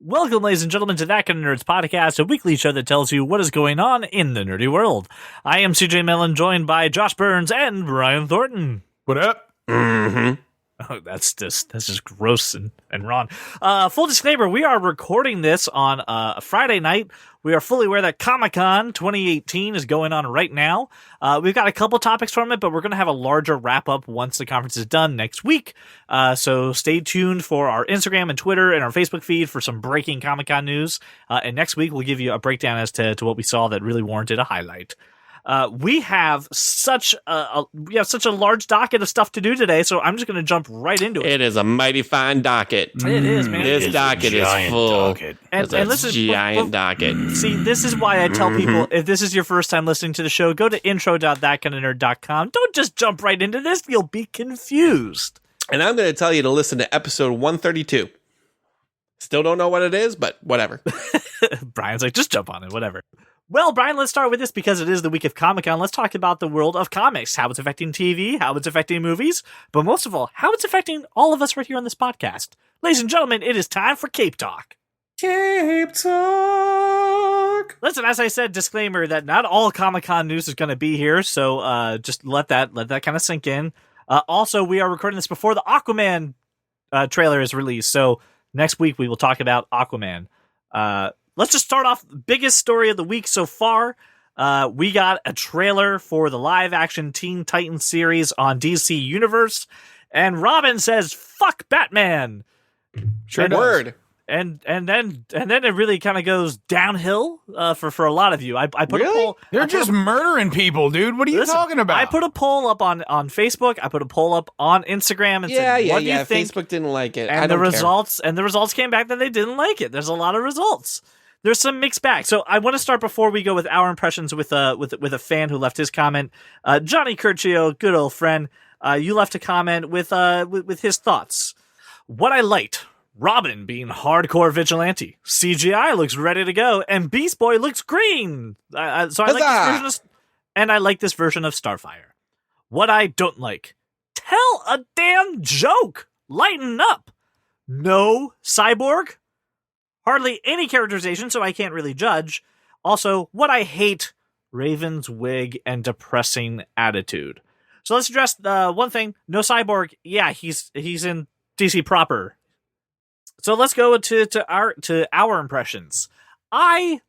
Welcome, ladies and gentlemen, to That Kind of Nerds podcast, a weekly show that tells you what is going on in the nerdy world. I am CJ Mellon, joined by Josh Burns and Brian Thornton. What up? Mm-hmm. Oh, that's just gross and wrong. Full disclaimer, we are recording this on a Friday night. We are fully aware that Comic-Con 2018 is going on right now. We've got a couple topics from it, but we're going to have a larger wrap-up once the conference is done next week. So stay tuned for our Instagram and Twitter and our Facebook feed for some breaking Comic-Con news. And next week, we'll give you a breakdown as to what we saw that really warranted a highlight. We have such a large docket of stuff to do today, so I'm just going to jump right into it. It is a mighty fine docket. It is, man. This docket is full. And this is giant docket. See, this is why I tell people, if this is your first time listening to the show, go to intro.thatkindofnerd.com. Don't just jump right into this. You'll be confused. And I'm going to tell you to listen to episode 132. Still don't know what it is, but whatever. Brian's like, just jump on it, whatever. Well, Brian, let's start with this because it is the week of Comic-Con. Let's talk about the world of comics, how it's affecting TV, how it's affecting movies, but most of all, how it's affecting all of us right here on this podcast. Ladies and gentlemen, it is time for Cape Talk. Cape Talk. Listen, as I said, disclaimer that not all Comic-Con news is going to be here, so just let that kind of sink in. Also, we are recording this before the Aquaman trailer is released, so next week we will talk about Aquaman. Let's just start off biggest story of the week so far. We got a trailer for the live-action Teen Titans series on DC Universe, and Robin says, "Fuck Batman." Sure does. Word. And then it really kind of goes downhill for a lot of you. I put a poll. They're just murdering people, dude. What are you talking about? I put a poll up on Facebook. I put a poll up on Instagram and said, "What do you think?" Facebook didn't like it. And the results came back that they didn't like it. There's a lot of results. There's some mixed bag. So I want to start before we go with our impressions with a fan who left his comment. Johnny Curcio, good old friend. You left a comment with his thoughts. What I liked: Robin being hardcore vigilante. CGI looks ready to go, and Beast Boy looks green. So I like this version I like this version of Starfire. What I don't like: tell a damn joke. Lighten up. No Cyborg. Hardly any characterization, so I can't really judge. Also, what I hate: Raven's wig and depressing attitude. So let's address one thing. No Cyborg. Yeah, he's in DC proper. So let's go to our impressions. I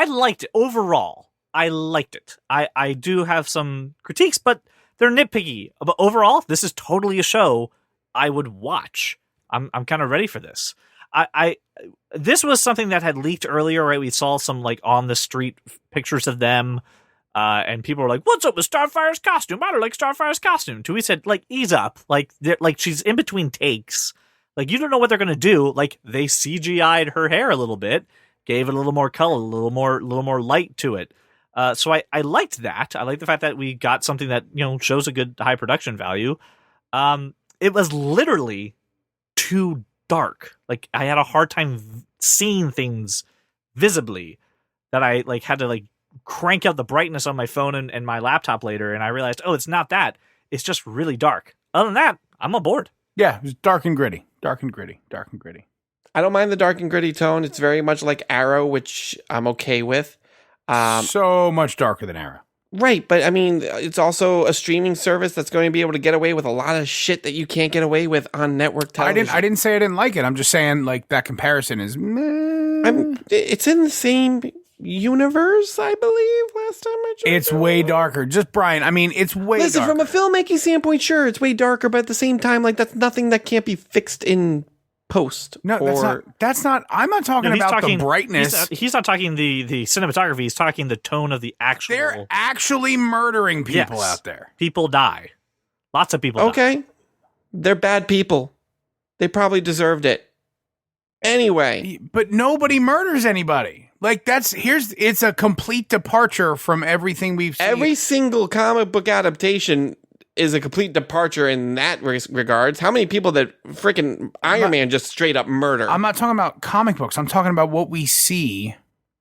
liked it overall. I liked it. I do have some critiques, but they're nitpicky. But overall, this is totally a show I would watch. I'm kind of ready for this. This was something that had leaked earlier, right? We saw some like on the street pictures of them, and people were like, "What's up with Starfire's costume? I don't like Starfire's costume." We said, like, ease up, like she's in between takes, like you don't know what they're gonna do. Like they CGI'd her hair a little bit, gave it a little more color, a little more light to it. So I liked that. I like the fact that we got something that shows a good high production value. It was literally too dark. Like I had a hard time seeing things visibly, that I like had to like crank up the brightness on my phone and my laptop later, and I realized, oh, it's not that. It's just really dark. Other than that, I'm on board. Yeah, it was dark and gritty. I don't mind the dark and gritty tone. It's very much like Arrow, which I'm okay with. So much darker than Arrow. Right, but I mean, it's also a streaming service that's going to be able to get away with a lot of shit that you can't get away with on network television. I didn't say I didn't like it. I'm just saying, like, that comparison is meh. It's in the same universe, I believe, last time I checked. It's way darker. Just, Brian, I mean, it's way darker. Listen, from a filmmaking standpoint, sure, it's way darker, but at the same time, like, that's nothing that can't be fixed in post. No, that's not. I'm not talking about the brightness. He's not talking the cinematography. He's talking the tone of the actual. They're actually murdering people out there. People die. Lots of people die. Okay. They're bad people. They probably deserved it. Anyway. But nobody murders anybody. Like, it's a complete departure from everything we've seen. Every single comic book adaptation is a complete departure in that regards. How many people that freaking Iron Man just straight up murder? I'm not talking about comic books. I'm talking about what we see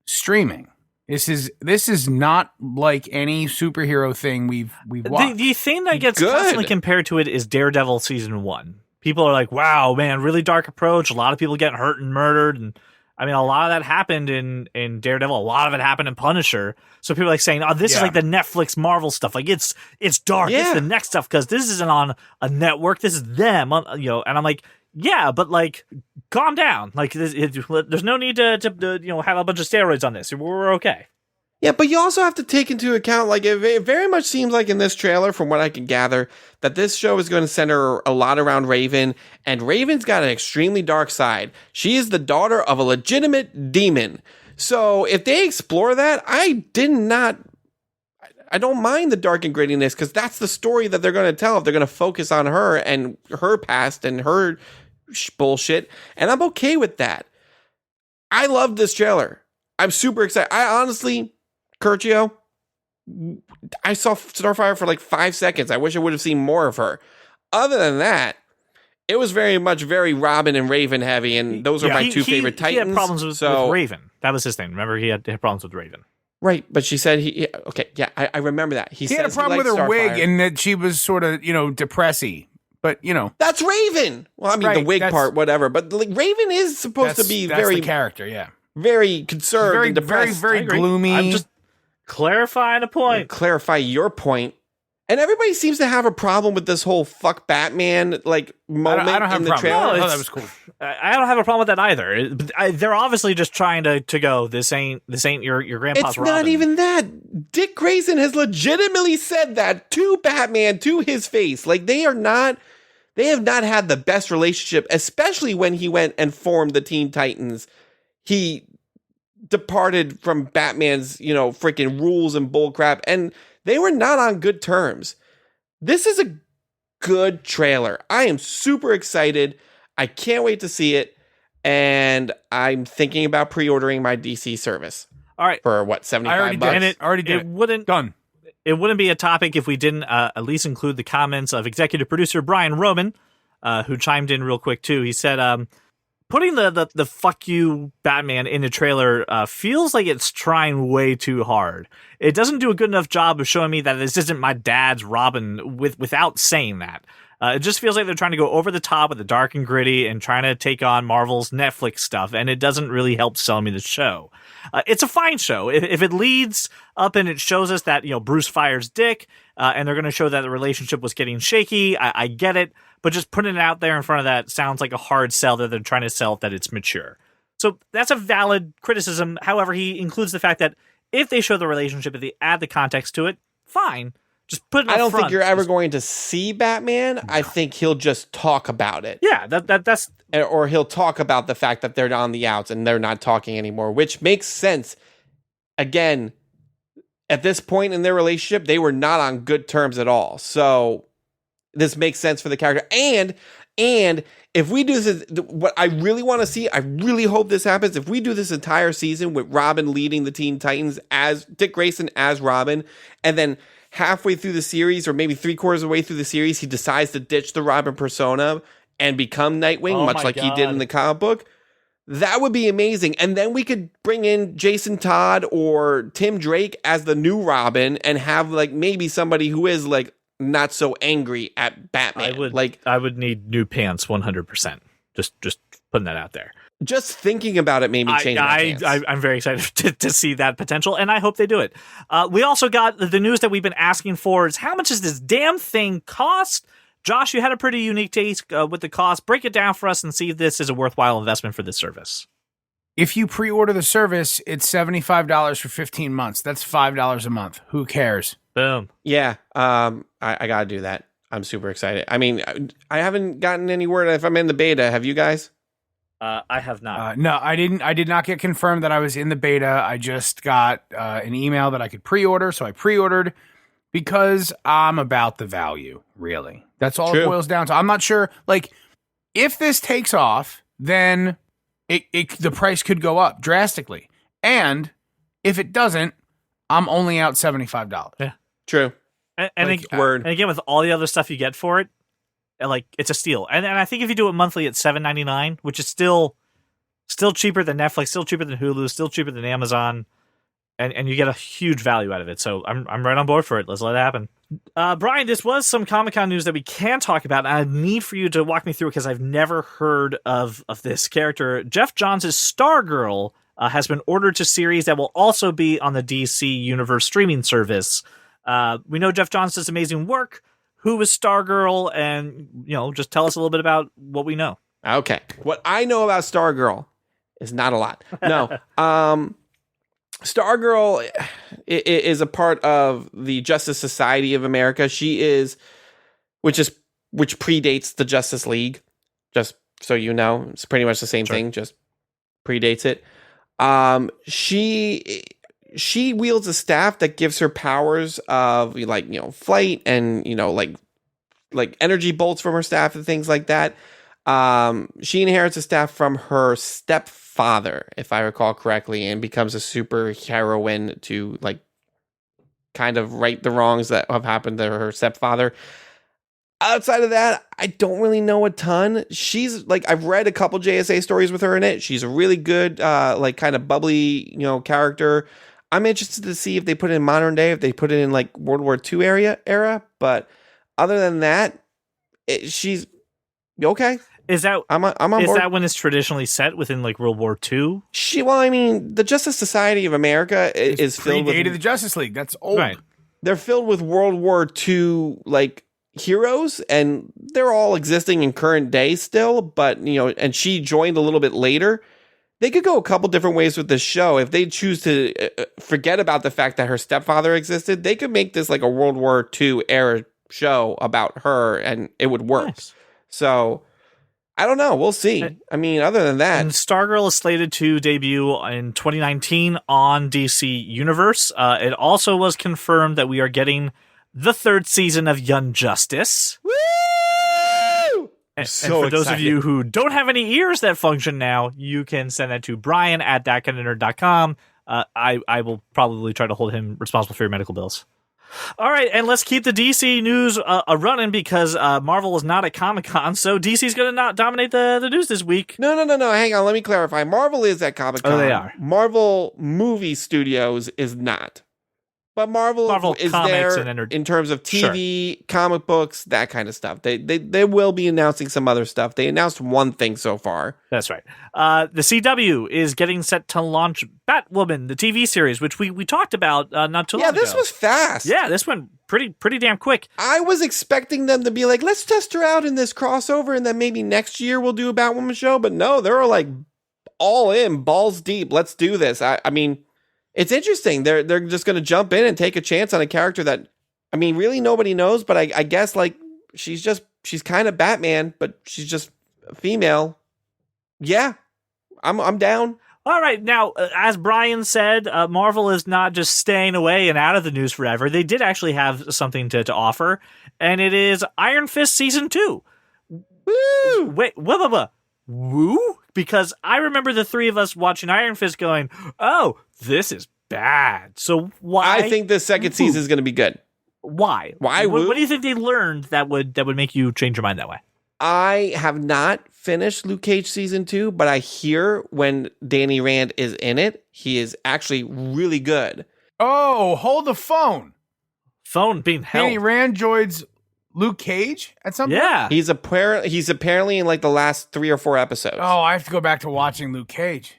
streaming. This is not like any superhero thing we've watched. The thing that gets constantly compared to it is Daredevil season 1. people are like, wow, man, really dark approach. A lot of people getting hurt and murdered. And I mean, a lot of that happened in Daredevil. A lot of it happened in Punisher. So people are like saying, oh, this is like the Netflix Marvel stuff. Like it's dark. It's the next stuff because this isn't on a network. This is them, you know. And I'm like, yeah, but like, calm down. Like, there's no need to you know, have a bunch of steroids on this. We're okay. Yeah, but you also have to take into account, like, it very much seems like in this trailer, from what I can gather, that this show is going to center a lot around Raven, and Raven's got an extremely dark side. She is the daughter of a legitimate demon. So if they explore that, I don't mind the dark and grittiness, because that's the story that they're going to tell if they're going to focus on her and her past and her bullshit, and I'm okay with that. I love this trailer. I'm super excited. I honestly... Curcio, I saw Starfire for like 5 seconds. I wish I would have seen more of her. Other than that, it was very Robin and Raven heavy, and those are my two favorite Titans. He had problems with Raven. That was his thing. Remember, he had problems with Raven. Right, but she said I remember that. He had a problem with her Starfire. Wig and that she was sort of, you know, depressy. But, you know. That's Raven! Well, I mean, the wig part, whatever. But like, Raven is supposed to be very... the character, yeah. Very concerned and depressed. Very gloomy. I'm just clarifying a point. Clarify your point. And everybody seems to have a problem with this whole fuck Batman like moment I don't have in the a problem. trailer. No, that was cool. I don't have a problem with that either. They're obviously just trying to go. This ain't your grandpa's. It's Robin. not even that. Dick Grayson has legitimately said that to Batman, to his face. Like they have not had the best relationship, especially when he went and formed the Teen Titans. He departed from Batman's, you know, freaking rules and bullcrap, and they were not on good terms. This is a good trailer. I am super excited. I can't wait to see it, and I'm thinking about pre-ordering my DC service. All right, for what, $75? I already did. It wouldn't done. It wouldn't be a topic if we didn't at least include the comments of executive producer Brian Roman, who chimed in real quick too. He said, putting the fuck you Batman in the trailer feels like it's trying way too hard. It doesn't do a good enough job of showing me that this isn't my dad's Robin without saying that. It just feels like they're trying to go over the top with the dark and gritty and trying to take on Marvel's Netflix stuff, and it doesn't really help sell me the show. It's a fine show. If it leads up and it shows us that, you know, Bruce fires Dick, and they're going to show that the relationship was getting shaky, I get it. But just putting it out there in front of that sounds like a hard sell that they're trying to sell that it's mature. So that's a valid criticism. However, he includes the fact that if they show the relationship, if they add the context to it, fine. Just put it I don't front. think you're ever going to see Batman. No. I think he'll just talk about it. Yeah, that's... Or he'll talk about the fact that they're on the outs and they're not talking anymore, which makes sense. Again, at this point in their relationship, they were not on good terms at all. So... this makes sense for the character. And if we do this, what I really want to see, I really hope this happens. If we do this entire season with Robin leading the Teen Titans as Dick Grayson as Robin, and then halfway through the series, or maybe 3/4 of the way through the series, he decides to ditch the Robin persona and become Nightwing, much like he did in the comic book, that would be amazing. And then we could bring in Jason Todd or Tim Drake as the new Robin and have like maybe somebody who is like not so angry at Batman. I would need new pants 100%. Just putting that out there. Just thinking about it made me change my pants. I'm very excited to see that potential, and I hope they do it. We also got the news that we've been asking for is how much does this damn thing cost? Josh, you had a pretty unique taste with the cost. Break it down for us and see if this is a worthwhile investment for this service. If you pre-order the service, it's $75 for 15 months. That's $5 a month. Who cares? Boom. Yeah, I gotta do that. I'm super excited. I mean, I haven't gotten any word if I'm in the beta. Have you guys? I have not. No, I didn't. I did not get confirmed that I was in the beta. I just got an email that I could pre-order, so I pre-ordered because I'm about the value, really. That's all it boils down to. I'm not sure, like, if this takes off, then the price could go up drastically. And if it doesn't, I'm only out $75. Yeah. True. And again, with all the other stuff you get for it, like, it's a steal. And I think if you do it monthly at $7.99, which is still cheaper than Netflix, still cheaper than Hulu, still cheaper than Amazon, and you get a huge value out of it. So I'm right on board for it. Let's let it happen. Brian, this was some Comic-Con news that we can talk about. And I need for you to walk me through because I've never heard of this character. Jeff Johns' Stargirl has been ordered to series that will also be on the DC Universe streaming service. We know Jeff Johns does amazing work. Who is Stargirl? And, just tell us a little bit about what we know. Okay. What I know about Stargirl is not a lot. No. Stargirl is a part of the Justice Society of America. She is, which predates the Justice League. Just so you know, it's pretty much the same thing, just predates it. She wields a staff that gives her powers of flight and like energy bolts from her staff and things like that. She inherits a staff from her stepfather, if I recall correctly, and becomes a super heroine to kind of right the wrongs that have happened to her stepfather. Outside of that, I don't really know a ton. She's I've read a couple JSA stories with her in it. She's a really good, kind of bubbly, character. I'm interested to see if they put it in modern day, if they put it in World War II era. But other than that, she's okay. Is that I'm on board. Is that when it's traditionally set within World War II? The Justice Society of America is filled with the Justice League. That's old. Right. They're filled with World War II heroes, and they're all existing in current day still. But and she joined a little bit later. They could go a couple different ways with this show. If they choose to forget about the fact that her stepfather existed, they could make this a World War II era show about her, and it would work. Nice. So I don't know. We'll see. Other than that, and Stargirl is slated to debut in 2019 on DC Universe. It also was confirmed that we are getting the 3rd season of Young Justice. Woo! And So for those of excited. you who don't have any ears that function now, you can send that to brian@thatkindofnerd.com. I will probably try to hold him responsible for your medical bills. All right, and let's keep the DC news running because Marvel is not at Comic-Con, so DC's going to not dominate the news this week. No. Hang on. Let me clarify. Marvel is at Comic-Con. Oh, they are. Marvel Movie Studios is not. But Marvel is Comics there and in terms of TV, comic books, that kind of stuff. They will be announcing some other stuff. They announced one thing so far. That's right. The CW is getting set to launch Batwoman, the TV series, which we talked about not too long ago. Yeah, this was fast. Yeah, this went pretty damn quick. I was expecting them to be let's test her out in this crossover, and then maybe next year we'll do a Batwoman show. But no, they're all in, balls deep. Let's do this. I mean, it's interesting. They're just going to jump in and take a chance on a character that, really nobody knows. But I guess she's kind of Batman, but she's just a female. Yeah, I'm down. All right, now, as Brian said, Marvel is not just staying away and out of the news forever. They did actually have something to offer, and it is Iron Fist Season 2. Woo! Wait, woo? Because I remember the three of us watching Iron Fist going, oh, this is bad. So why? I think the second season is going to be good. Why? Why? What do you think they learned that would make you change your mind that way? I have not finished Luke Cage season 2, but I hear when Danny Rand is in it, he is actually really good. Oh, hold the phone. Phone being held. Danny Rand joins Luke Cage at some point? Yeah. He's apparently in the last 3 or 4 episodes. Oh, I have to go back to watching Luke Cage.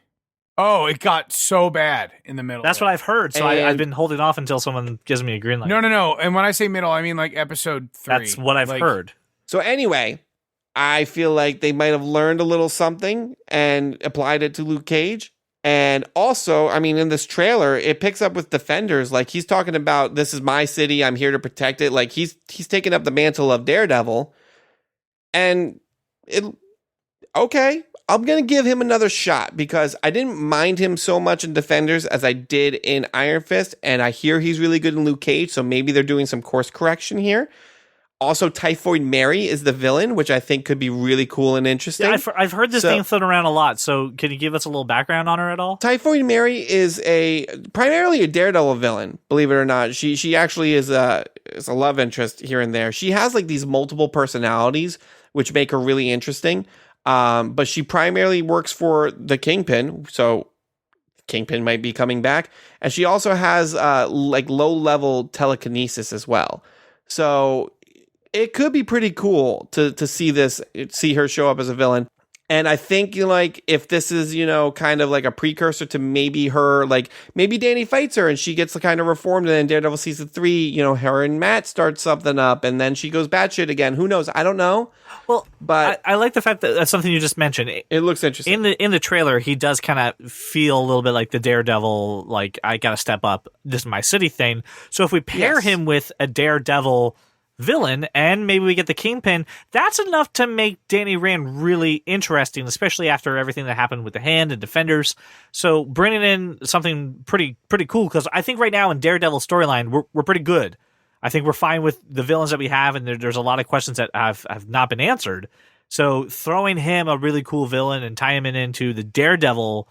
Oh, it got so bad in the middle. That's what I've heard. So And- I've been holding off until someone gives me a green light. No. And when I say middle, I mean episode 3. That's what I've heard. So anyway, I feel like they might have learned a little something and applied it to Luke Cage. And also, in this trailer, it picks up with Defenders. He's talking about, this is my city, I'm here to protect it. He's taking up the mantle of Daredevil. And okay, I'm going to give him another shot because I didn't mind him so much in Defenders as I did in Iron Fist. And I hear he's really good in Luke Cage. So maybe they're doing some course correction here. Also, Typhoid Mary is the villain, which I think could be really cool and interesting. Yeah, I've heard this name thrown around a lot. So can you give us a little background on her at all? Typhoid Mary is primarily a Daredevil villain, believe it or not. She actually is a love interest here and there. She has these multiple personalities, which make her really interesting. But she primarily works for the Kingpin, so Kingpin might be coming back. And she also has low-level telekinesis as well. So it could be pretty cool to see her show up as a villain. And I think like if this is, kind of like a precursor to maybe her, like maybe Danny fights her and she gets kind of reformed, and then Daredevil season 3, her and Matt start something up, and then she goes batshit again. Who knows? I don't know. Well, but I like the fact that that's something you just mentioned. It looks interesting. In the trailer, he does kind of feel a little bit like the Daredevil, like I got to step up. This is my city thing. So if we pair him with a Daredevil villain and maybe we get the Kingpin, that's enough to make Danny Rand really interesting, especially after everything that happened with the Hand and Defenders. So bringing in something pretty cool, because I think right now in Daredevil storyline we're pretty good. I think we're fine with the villains that we have, and there's a lot of questions that have not been answered. So throwing him a really cool villain and tie him into the Daredevil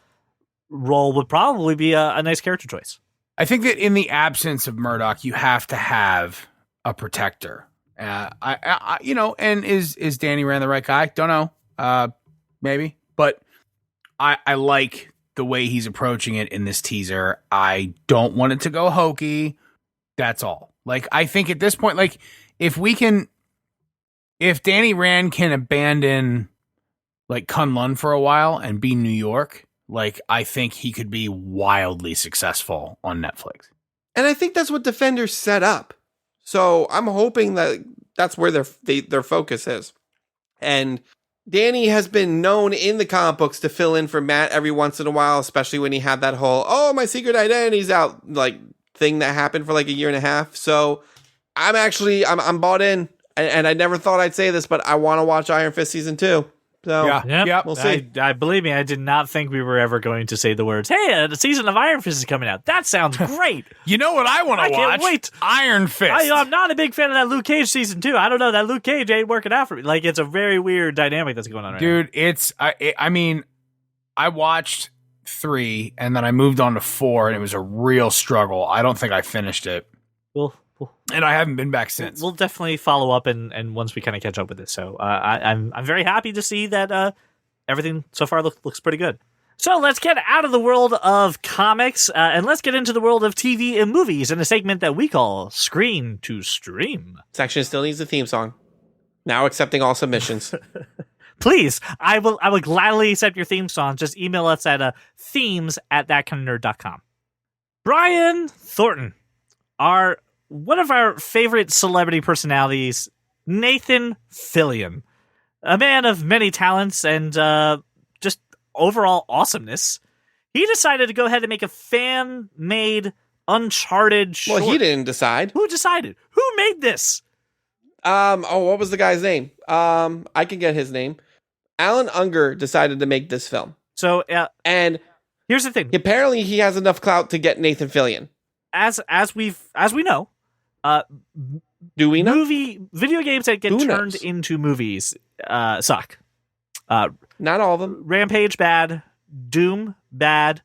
role would probably be a nice character choice. I think that in the absence of Murdoch, you have to have a protector. And is Danny Rand the right guy? Don't know. Maybe. But I like the way he's approaching it in this teaser. I don't want it to go hokey. That's all. Like, I think at this point, like, if Danny Rand can abandon like Kunlun for a while and be New York, like, I think he could be wildly successful on Netflix. And I think that's what Defenders set up. So I'm hoping that that's where their focus is. And Danny has been known in the comic books to fill in for Matt every once in a while, especially when he had that whole, my secret identity's out, like, thing that happened for like a year and a half. So I'm bought in, and I never thought I'd say this, but I want to watch Iron Fist season 2. So yeah, we'll see. I believe me, I did not think we were ever going to say the words, hey, the season of Iron Fist is coming out. That sounds great. You know what I want to watch? I can't wait. Iron Fist. I'm not a big fan of that Luke Cage season 2. I don't know. That Luke Cage ain't working out for me. Like, it's a very weird dynamic that's going on right now. Dude, I mean, I watched 3 and then I moved on to 4 and it was a real struggle. I don't think I finished it. And I haven't been back since. We'll definitely follow up and once we kind of catch up with this. So I'm very happy to see that everything so far looks pretty good. So let's get out of the world of comics and let's get into the world of TV and movies in a segment that we call Screen to Stream. Section still needs a theme song. Now accepting all submissions. Please, I will gladly accept your theme song. Just email us at themes@thatkindofnerd.com. Brian Thornton, one of our favorite celebrity personalities, Nathan Fillion, a man of many talents and just overall awesomeness. He decided to go ahead and make a fan-made Uncharted short. Well, he didn't decide. Who decided? Who made this? What was the guy's name? I can get his name. Alan Unger decided to make this film. So, and here's the thing. Apparently, he has enough clout to get Nathan Fillion. As we know, do we know? Video games that get turned into movies suck. Not all of them. Rampage bad, Doom bad,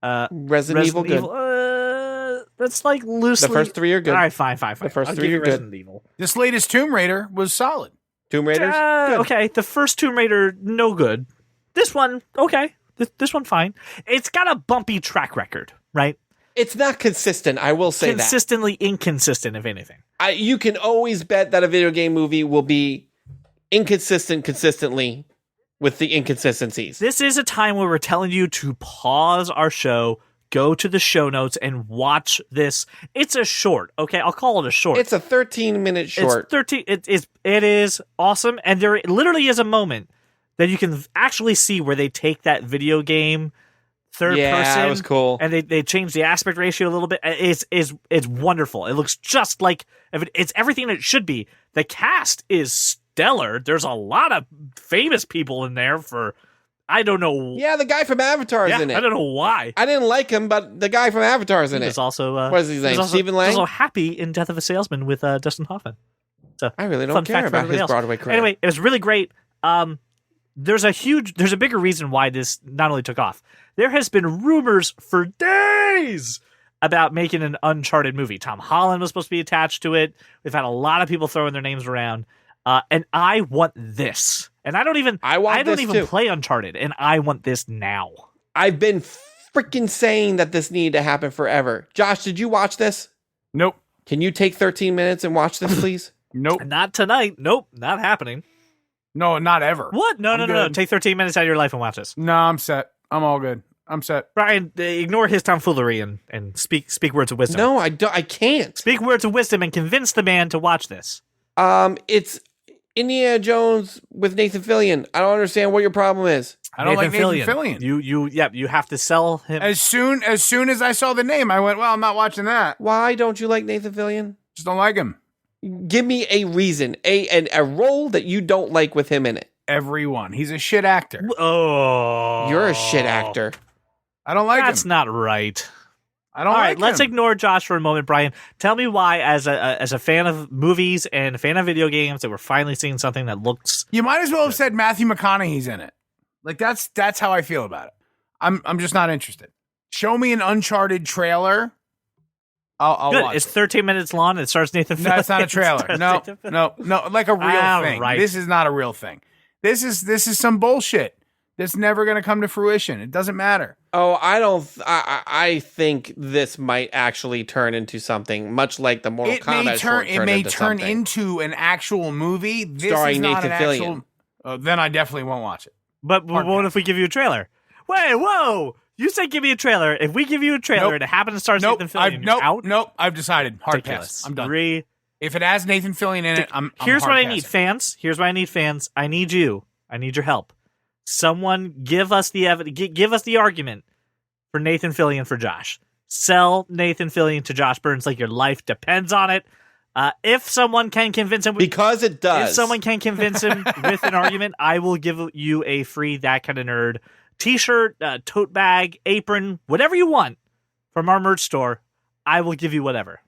Resident Evil good. That's like loosely. The first 3 are good. All right, fine. The first 3 are good. Evil. This latest Tomb Raider was solid. Tomb Raiders? Good. Okay, the first Tomb Raider, no good. This one, okay. This one, fine. It's got a bumpy track record, right? It's not consistent, I will say Consistently inconsistent, if anything. You can always bet that a video game movie will be inconsistent consistently with the inconsistencies. This is a time where we're telling you to pause our show, go to the show notes, and watch this. It's a short, okay? I'll call it a short. It's a 13-minute short. It's 13. It is awesome, and there literally is a moment that you can actually see where they take that video game third person. Yeah, that was cool. And they change the aspect ratio a little bit. It's wonderful. It looks just like it's everything it should be. The cast is stellar. There's a lot of famous people in there for I don't know. Yeah, the guy from Avatar is in it. I don't know why. I didn't like him, but the guy from Avatar is in it. There's also what is his name? Stephen Lang. Also Happy in Death of a Salesman with Dustin Hoffman. So I really don't care about his Broadway credit. Anyway, it was really great. There's a bigger reason why this not only took off. There has been rumors for days about making an Uncharted movie. Tom Holland was supposed to be attached to it. We've had a lot of people throwing their names around. And I want this. And I don't even play Uncharted, and I want this now. I've been freaking saying that this needed to happen forever. Josh, did you watch this? Nope. Can you take 13 minutes and watch this, please? Nope. Not tonight. Nope, not happening. No, not ever. What? No. Take 13 minutes out of your life and watch this. No, I'm set. I'm all good. I'm set. Brian, ignore his tomfoolery and speak words of wisdom. No, I can't. Speak words of wisdom and convince the man to watch this. It's Indiana Jones with Nathan Fillion. I don't understand what your problem is. I don't like Nathan Fillion. You have to sell him. As soon as I saw the name, I went, well, I'm not watching that. Why don't you like Nathan Fillion? Just don't like him. Give me a reason, a role that you don't like with him in it. Everyone. He's a shit actor. Oh. You're a shit actor. I don't like him. That's not right. I don't All like right, let's him. ignore Josh for a moment, Brian. Tell me why, as a fan of movies and a fan of video games, that we're finally seeing something that looks. You might as well have said Matthew McConaughey's in it. Like that's how I feel about it. I'm just not interested. Show me an Uncharted trailer. I'll Good. watch. It's 13 minutes long. And it stars Nathan Fillion. No, it's not a trailer. No, like a real thing. Right. This is not a real thing. This is some bullshit. That's never going to come to fruition. It doesn't matter. Oh, I think this might actually turn into something much like the Mortal Kombat short It may turn something. into an actual movie. This Starring is not Nathan an Fillion. actual. Then I definitely won't watch it. But what if we give you a trailer? Wait, whoa! You said give me a trailer. If we give you a trailer and it happens to star Nathan Fillion, you're out? Nope. I've decided. Hard Ridiculous. pass. I'm done. If it has Nathan Fillion in it, I'm Here's hard what I passing. need, fans. Here's what I need, fans. I need you. I need your help. Someone give us the evidence. Give us the argument for Nathan Fillion for Josh. Sell Nathan Fillion to Josh Burns like your life depends on it. If someone can convince him, because it does. If someone can convince him with an argument, I will give you a free That Kind of Nerd t-shirt, tote bag, apron, whatever you want from our merch store. I will give you whatever.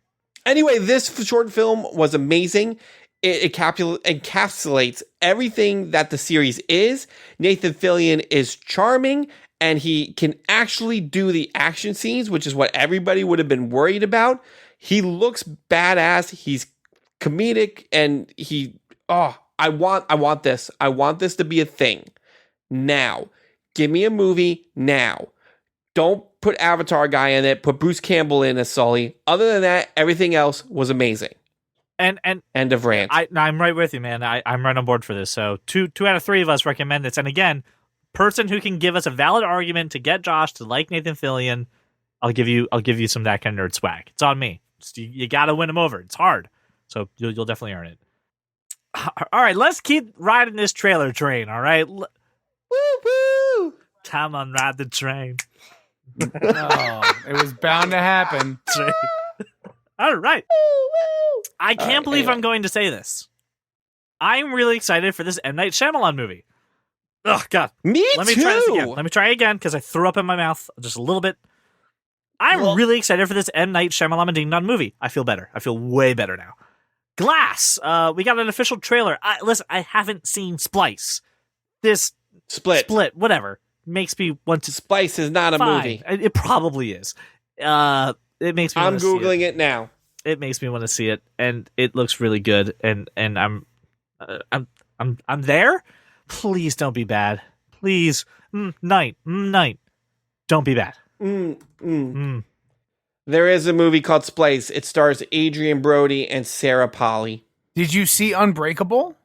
Anyway, this short film was amazing. It encapsulates everything that the series is. Nathan Fillion is charming, and he can actually do the action scenes, which is what everybody would have been worried about. He looks badass. He's comedic, and I want this. I want this to be a thing. Now. Give me a movie now. Don't put Avatar guy in it. Put Bruce Campbell in as Sully. Other than that, everything else was amazing. And end of rant. I'm right with you, man. I'm right on board for this. So two out of three of us recommend this. And again, person who can give us a valid argument to get Josh to like Nathan Fillion, I'll give you some That Kind of Nerd swag. It's on me. You got to win him over. It's hard. So you'll definitely earn it. All right, let's keep riding this trailer train. All right. Woo woo! Come on, ride the train. It was bound to happen. All right. I can't believe I'm going to say this. I'm really excited for this M. Night Shyamalan movie. Oh, God. Let me try this again. Let me try again because I threw up in my mouth just a little bit. I'm really excited for this M. Night Shyamalan Ding Dong movie. I feel better. I feel way better now. Glass. We got an official trailer. Listen, I haven't seen Splice. This Split, whatever. Makes me want to. Splice is not a movie. It probably is. It makes me. I'm Googling it now. It makes me want to see it, and it looks really good. And I'm there. Please don't be bad. Please, night, don't be bad. There is a movie called Splice. It stars Adrian Brody and Sarah Polley. Did you see Unbreakable?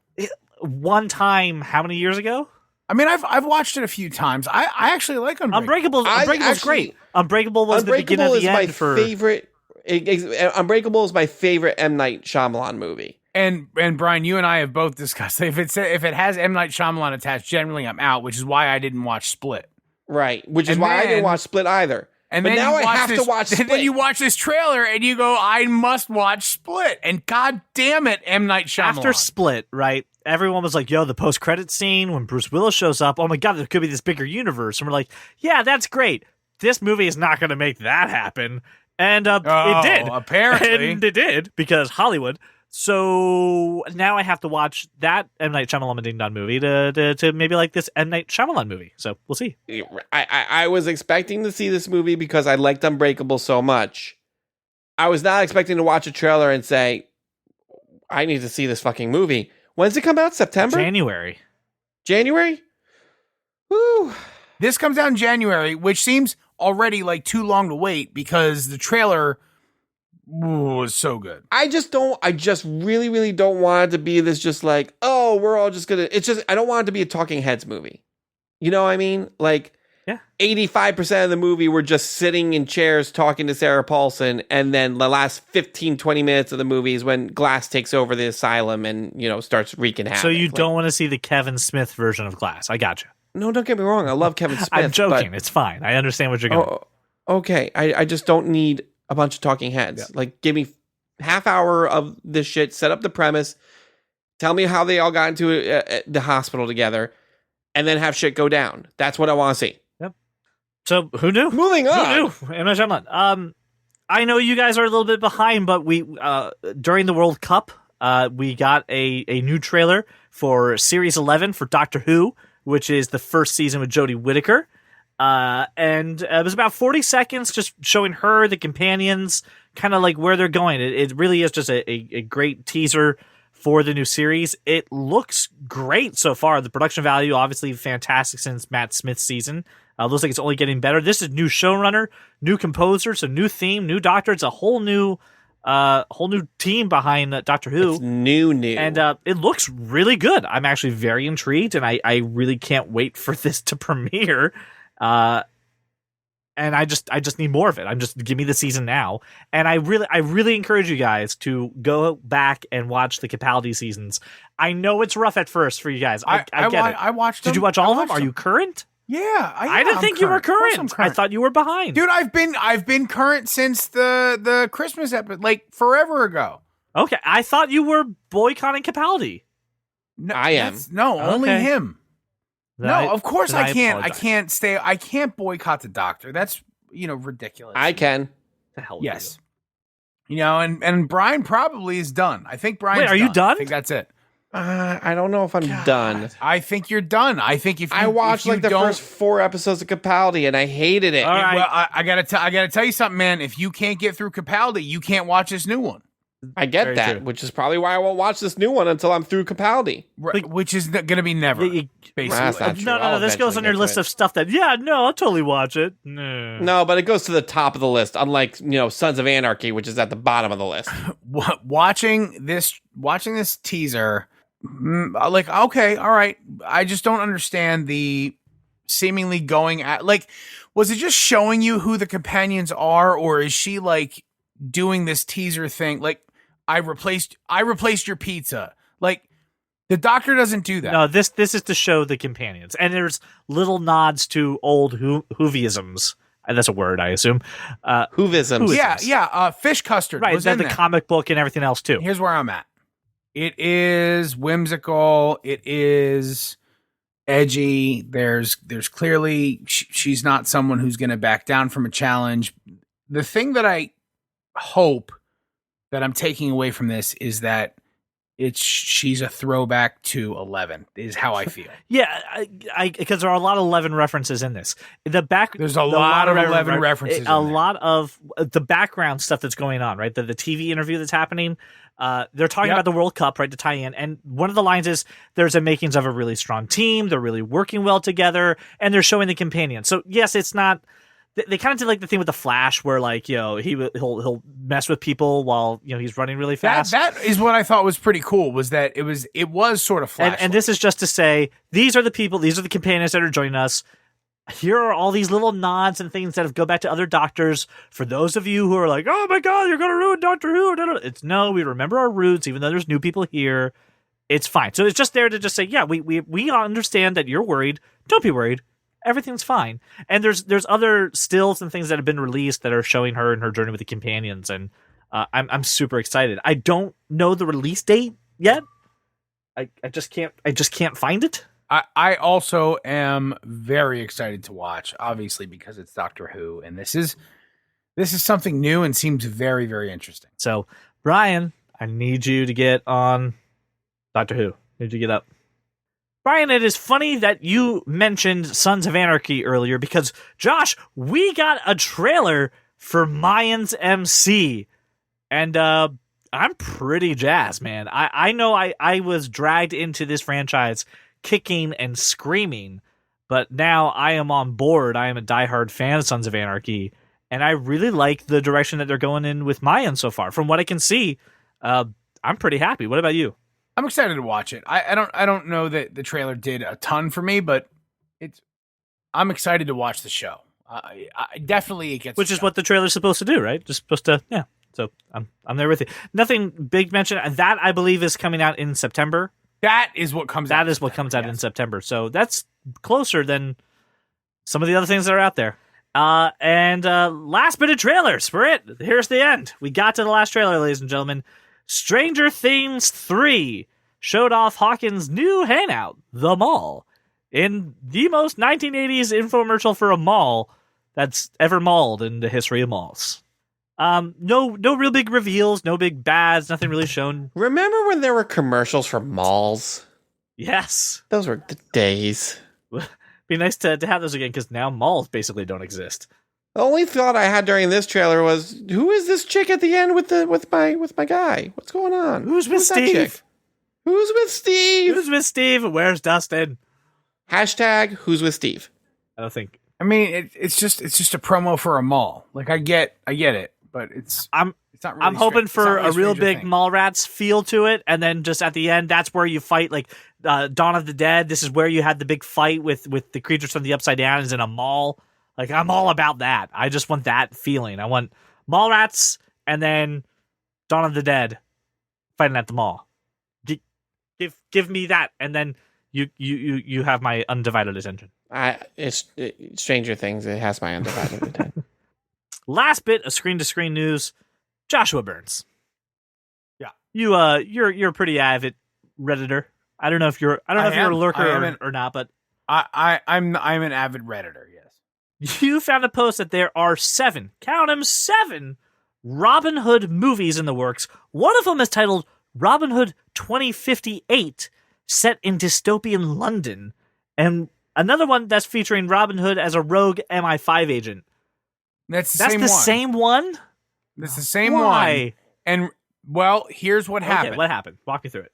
One time, how many years ago? I mean, I've watched it a few times. I actually like Unbreakable. Unbreakable's great. Unbreakable was the beginning of the end for favorite. Unbreakable is my favorite M. Night Shyamalan movie. And Brian, you and I have both discussed if it has M. Night Shyamalan attached, generally I'm out, which is why I didn't watch Split. Right, which is why I didn't watch Split either. And but then now I have to watch Split. And then you watch this trailer and you go, I must watch Split. And God damn it, M. Night Shyamalan. After Split, right? Everyone was like, yo, the post-credit scene when Bruce Willis shows up, oh my God, there could be this bigger universe. And we're like, yeah, that's great. This movie is not going to make that happen. And it did. Apparently. And it did, because Hollywood. So now I have to watch that M. Night Shyamalan Ding Dong movie to maybe like this M. Night Shyamalan movie. So we'll see. I was expecting to see this movie because I liked Unbreakable so much. I was not expecting to watch a trailer and say, I need to see this fucking movie. When's it come out? September? January? Woo. This comes out in January, which seems already like too long to wait because the trailer Ooh, it's so good. I just really, really don't want it to be this just like, oh, we're all just gonna, it's just, I don't want it to be a talking heads movie. You know what I mean? Like, 85% of the movie, we're just sitting in chairs talking to Sarah Paulson. And then the last 15, 20 minutes of the movie is when Glass takes over the asylum and, starts wreaking havoc. So you don't want to see the Kevin Smith version of Glass. I got you. No, don't get me wrong. I love Kevin Smith. I'm joking. It's fine. I understand what you're going. Okay. I just don't need a bunch of talking heads. Yeah. Like, give me half hour of this shit, set up the premise, tell me how they all got into the hospital together, and then have shit go down. That's what I want to see. Yep. So who knew? Moving on. Who knew? M. Night Shyamalan. I know you guys are a little bit behind, but we during the World Cup, we got a new trailer for Series 11 for Doctor Who, which is the first season with Jodie Whittaker. And it was about 40 seconds just showing her, the companions, kind of like where they're going. It really is just a great teaser for the new series. It looks great so far. The production value, obviously fantastic since Matt Smith's season. Looks like it's only getting better. This is new showrunner, new composer, so new theme, new doctor. It's a whole new team behind Doctor Who. It's new. And it looks really good. I'm actually very intrigued, and I really can't wait for this to premiere. And I just need more of it. Give me the season now. And I really encourage you guys to go back and watch the Capaldi seasons. I know it's rough at first for you guys. I get it. I watched them. Did you watch all of them? Are you current? Yeah, I didn't think you were current. I thought you were behind. Dude, I've been current since the Christmas episode, like forever ago. Okay, I thought you were boycotting Capaldi. No, I am. Only him. No, of course I can't. apologize. I can't boycott the doctor. That's ridiculous. I can. The hell. Yes. And Brian probably is done. I think Brian's Wait, are you done? I think that's it. I don't know if I'm done. I think you're done. I think if you, I watched if you the don't, first 4 episodes of Capaldi and I hated it. All right. Well, I gotta tell you something, man. If you can't get through Capaldi, you can't watch this new one. I get Very that, true. which is probably why I won't watch this new one until I'm through Capaldi. Which is going to be never. Basically, That's not true. No. I'll This goes eventually on your get to list it. of stuff that. Yeah, no, I'll totally watch it. No. No, but it goes to the top of the list, unlike Sons of Anarchy, which is at the bottom of the list. watching this teaser, like, okay, all right. I just don't understand the seemingly going at, like, was it just showing you who the companions are, or is she like doing this teaser thing? Like, I replaced your pizza. Like, the doctor doesn't do that. No, this is to show the companions, and there's little nods to old Whoviisms. That's a word, I assume. Whovisms. Yeah. Fish custard. Right, was that in the there. comic book and everything else too. Here's where I'm at. It is whimsical. It is edgy. There's clearly she's not someone who's going to back down from a challenge. The thing that I hope that I'm taking away from this is that she's a throwback to 11 is how I feel. Yeah, I because there are a lot of 11 references in this. There's a lot of 11 references. A lot of the background stuff that's going on, right? The TV interview that's happening. They're talking about the World Cup, right, to tie in. And one of the lines is, there's a makings of a really strong team. They're really working well together, and they're showing the companions. So yes, it's not. They kind of did like the thing with the Flash, where like he'll mess with people while he's running really fast. That is what I thought was pretty cool. Was that it was sort of Flash. And this is just to say, these are the people, these are the companions that are joining us. Here are all these little nods and things that go back to other doctors. For those of you who are like, oh my god, you're gonna ruin Doctor Who. It's no, we remember our roots, even though there's new people here. It's fine. So it's just there to just say, yeah, we understand that you're worried. Don't be worried. Everything's fine. And there's other stills and things that have been released that are showing her and her journey with the companions, and I'm super excited. I don't know the release date yet. I just can't find it. I also am very excited to watch, obviously, because it's Doctor Who, and this is something new and seems very, very interesting. So, Brian, I need you to get on Doctor Who. Need you to get up. Brian, it is funny that you mentioned Sons of Anarchy earlier because, Josh, we got a trailer for Mayans MC. And I'm pretty jazzed, man. I know I was dragged into this franchise kicking and screaming, but now I am on board. I am a diehard fan of Sons of Anarchy. and I really like the direction that they're going in with Mayan so far. From what I can see, I'm pretty happy. What about you? I'm excited to watch it. I don't know that the trailer did a ton for me, but I'm excited to watch the show. I definitely it gets Which is what the trailer's supposed to do, right? Just supposed to, yeah. So I'm there with you. Nothing big mention. That I believe is coming out in September. That is what comes out. That is what comes out in September. So that's closer than some of the other things that are out there. And last bit of trailers for it. Here's the end. We got to the last trailer, ladies and gentlemen. Stranger Things 3 showed off Hawkins' new hangout, the mall, in the most 1980s infomercial for a mall that's ever mauled in the history of malls. No real big reveals, no big bads, nothing really shown. Remember when there were commercials for malls? Yes. Those were the days. Be nice to have those again, because now malls basically don't exist. The only thought I had during this trailer was, who is this chick at the end with my guy? What's going on? Who's with that chick? Steve? Who's with Steve? Who's with Steve? Where's Dustin? Hashtag who's with Steve? I don't think. I mean, it's just a promo for a mall. Like I get it, but it's not really I'm hoping for a real big thing. Mallrats feel to it, and then just at the end, that's where you fight, like Dawn of the Dead. This is where you had the big fight with the creatures from the Upside Down is in a mall. Like, I'm all about that. I just want that feeling. I want Mallrats and then Dawn of the Dead fighting at the mall. Give me that, and then you have my undivided attention. It's Stranger Things. It has my undivided attention. Last bit of screen-to-screen news: Joshua Burns. Yeah, you're a pretty avid Redditor. I don't know if you're a lurker or not, but I'm an avid Redditor. Yes, you found a post that there are 7, count them, 7 Robin Hood movies in the works. One of them is titled Robin Hood 2058, set in dystopian London, and another one that's featuring Robin Hood as a rogue MI5 agent. That's the same one. That's the same Why? one. And well, here's what happened. Okay, what happened? Walk me through it.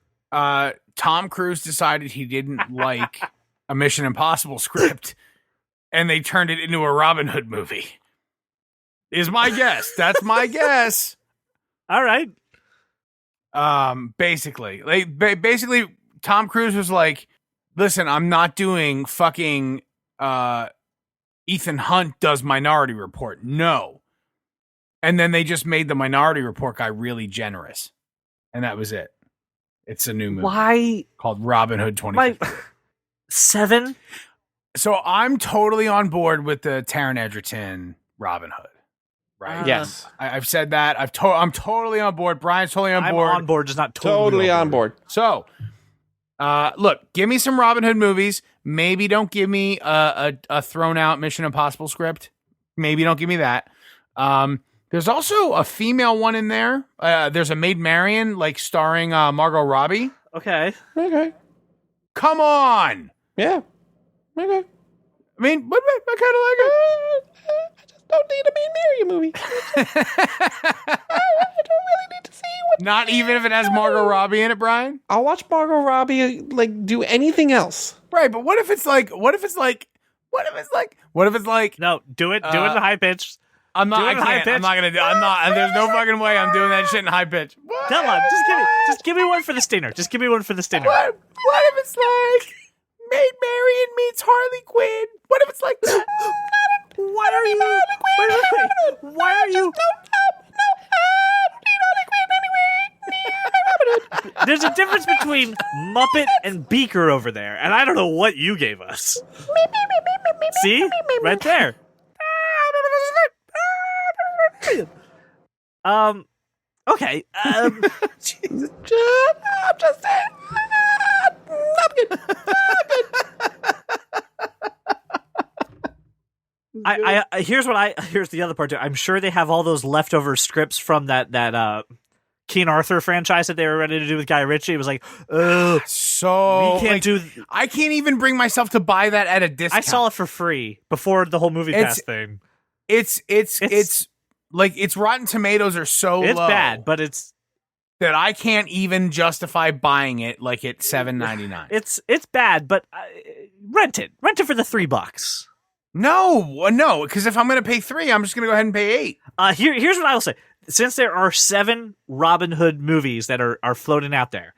Tom Cruise decided he didn't like a Mission Impossible script, and they turned it into a Robin Hood movie. Is my guess. That's my guess. All right. Basically, Tom Cruise was like, "Listen, I'm not doing fucking Ethan Hunt does Minority Report. No." And then they just made the Minority Report guy really generous, and that was it. It's a new movie. Why called Robin Hood 2050. 7? So I'm totally on board with the Taron Egerton Robin Hood. Right? Yes. I've said that. I'm totally on board. Brian's totally on board. I'm on board, just not totally on board. So, look, give me some Robin Hood movies. Maybe don't give me a thrown out Mission Impossible script. Maybe don't give me that. There's also a female one in there. There's a Maid Marian, like starring Margot Robbie. Okay. Come on. Yeah. Okay. I mean, but I kind of like it. I just don't need a Maid Marian movie. I don't really need to see what. Not even if it has Margot Robbie in it, Brian. I'll watch Margot Robbie like do anything else. Right, but what if it's like? No, do it in high pitch. I'm not. Do it in high pitch. I'm not gonna do. I'm not. There's no fucking way I'm doing that shit in high pitch. What? Come on, just give me one for the stinger. Just give me one for the stinger. What if it's like Maid Marian meets Harley Quinn? What if it's like that? Why are you? Wait. Why are you? There's a difference between Muppet and Beaker over there, and I don't know what you gave us. See? Right there. Okay. Jesus, I'm just saying. I'm good. Here's the other part too. I'm sure they have all those leftover scripts from that King Arthur franchise that they were ready to do with Guy Ritchie. It was like, so we can't do. I can't even bring myself to buy that at a discount. I saw it for free before the whole movie pass thing. It's like its Rotten Tomatoes are so low. It's bad, but it's that I can't even justify buying it like at $7.99. It's bad, but rent it for the $3. No, because if I'm going to pay 3, I'm just going to go ahead and pay 8. Here's what I will say. Since there are 7 Robin Hood movies that are floating out there,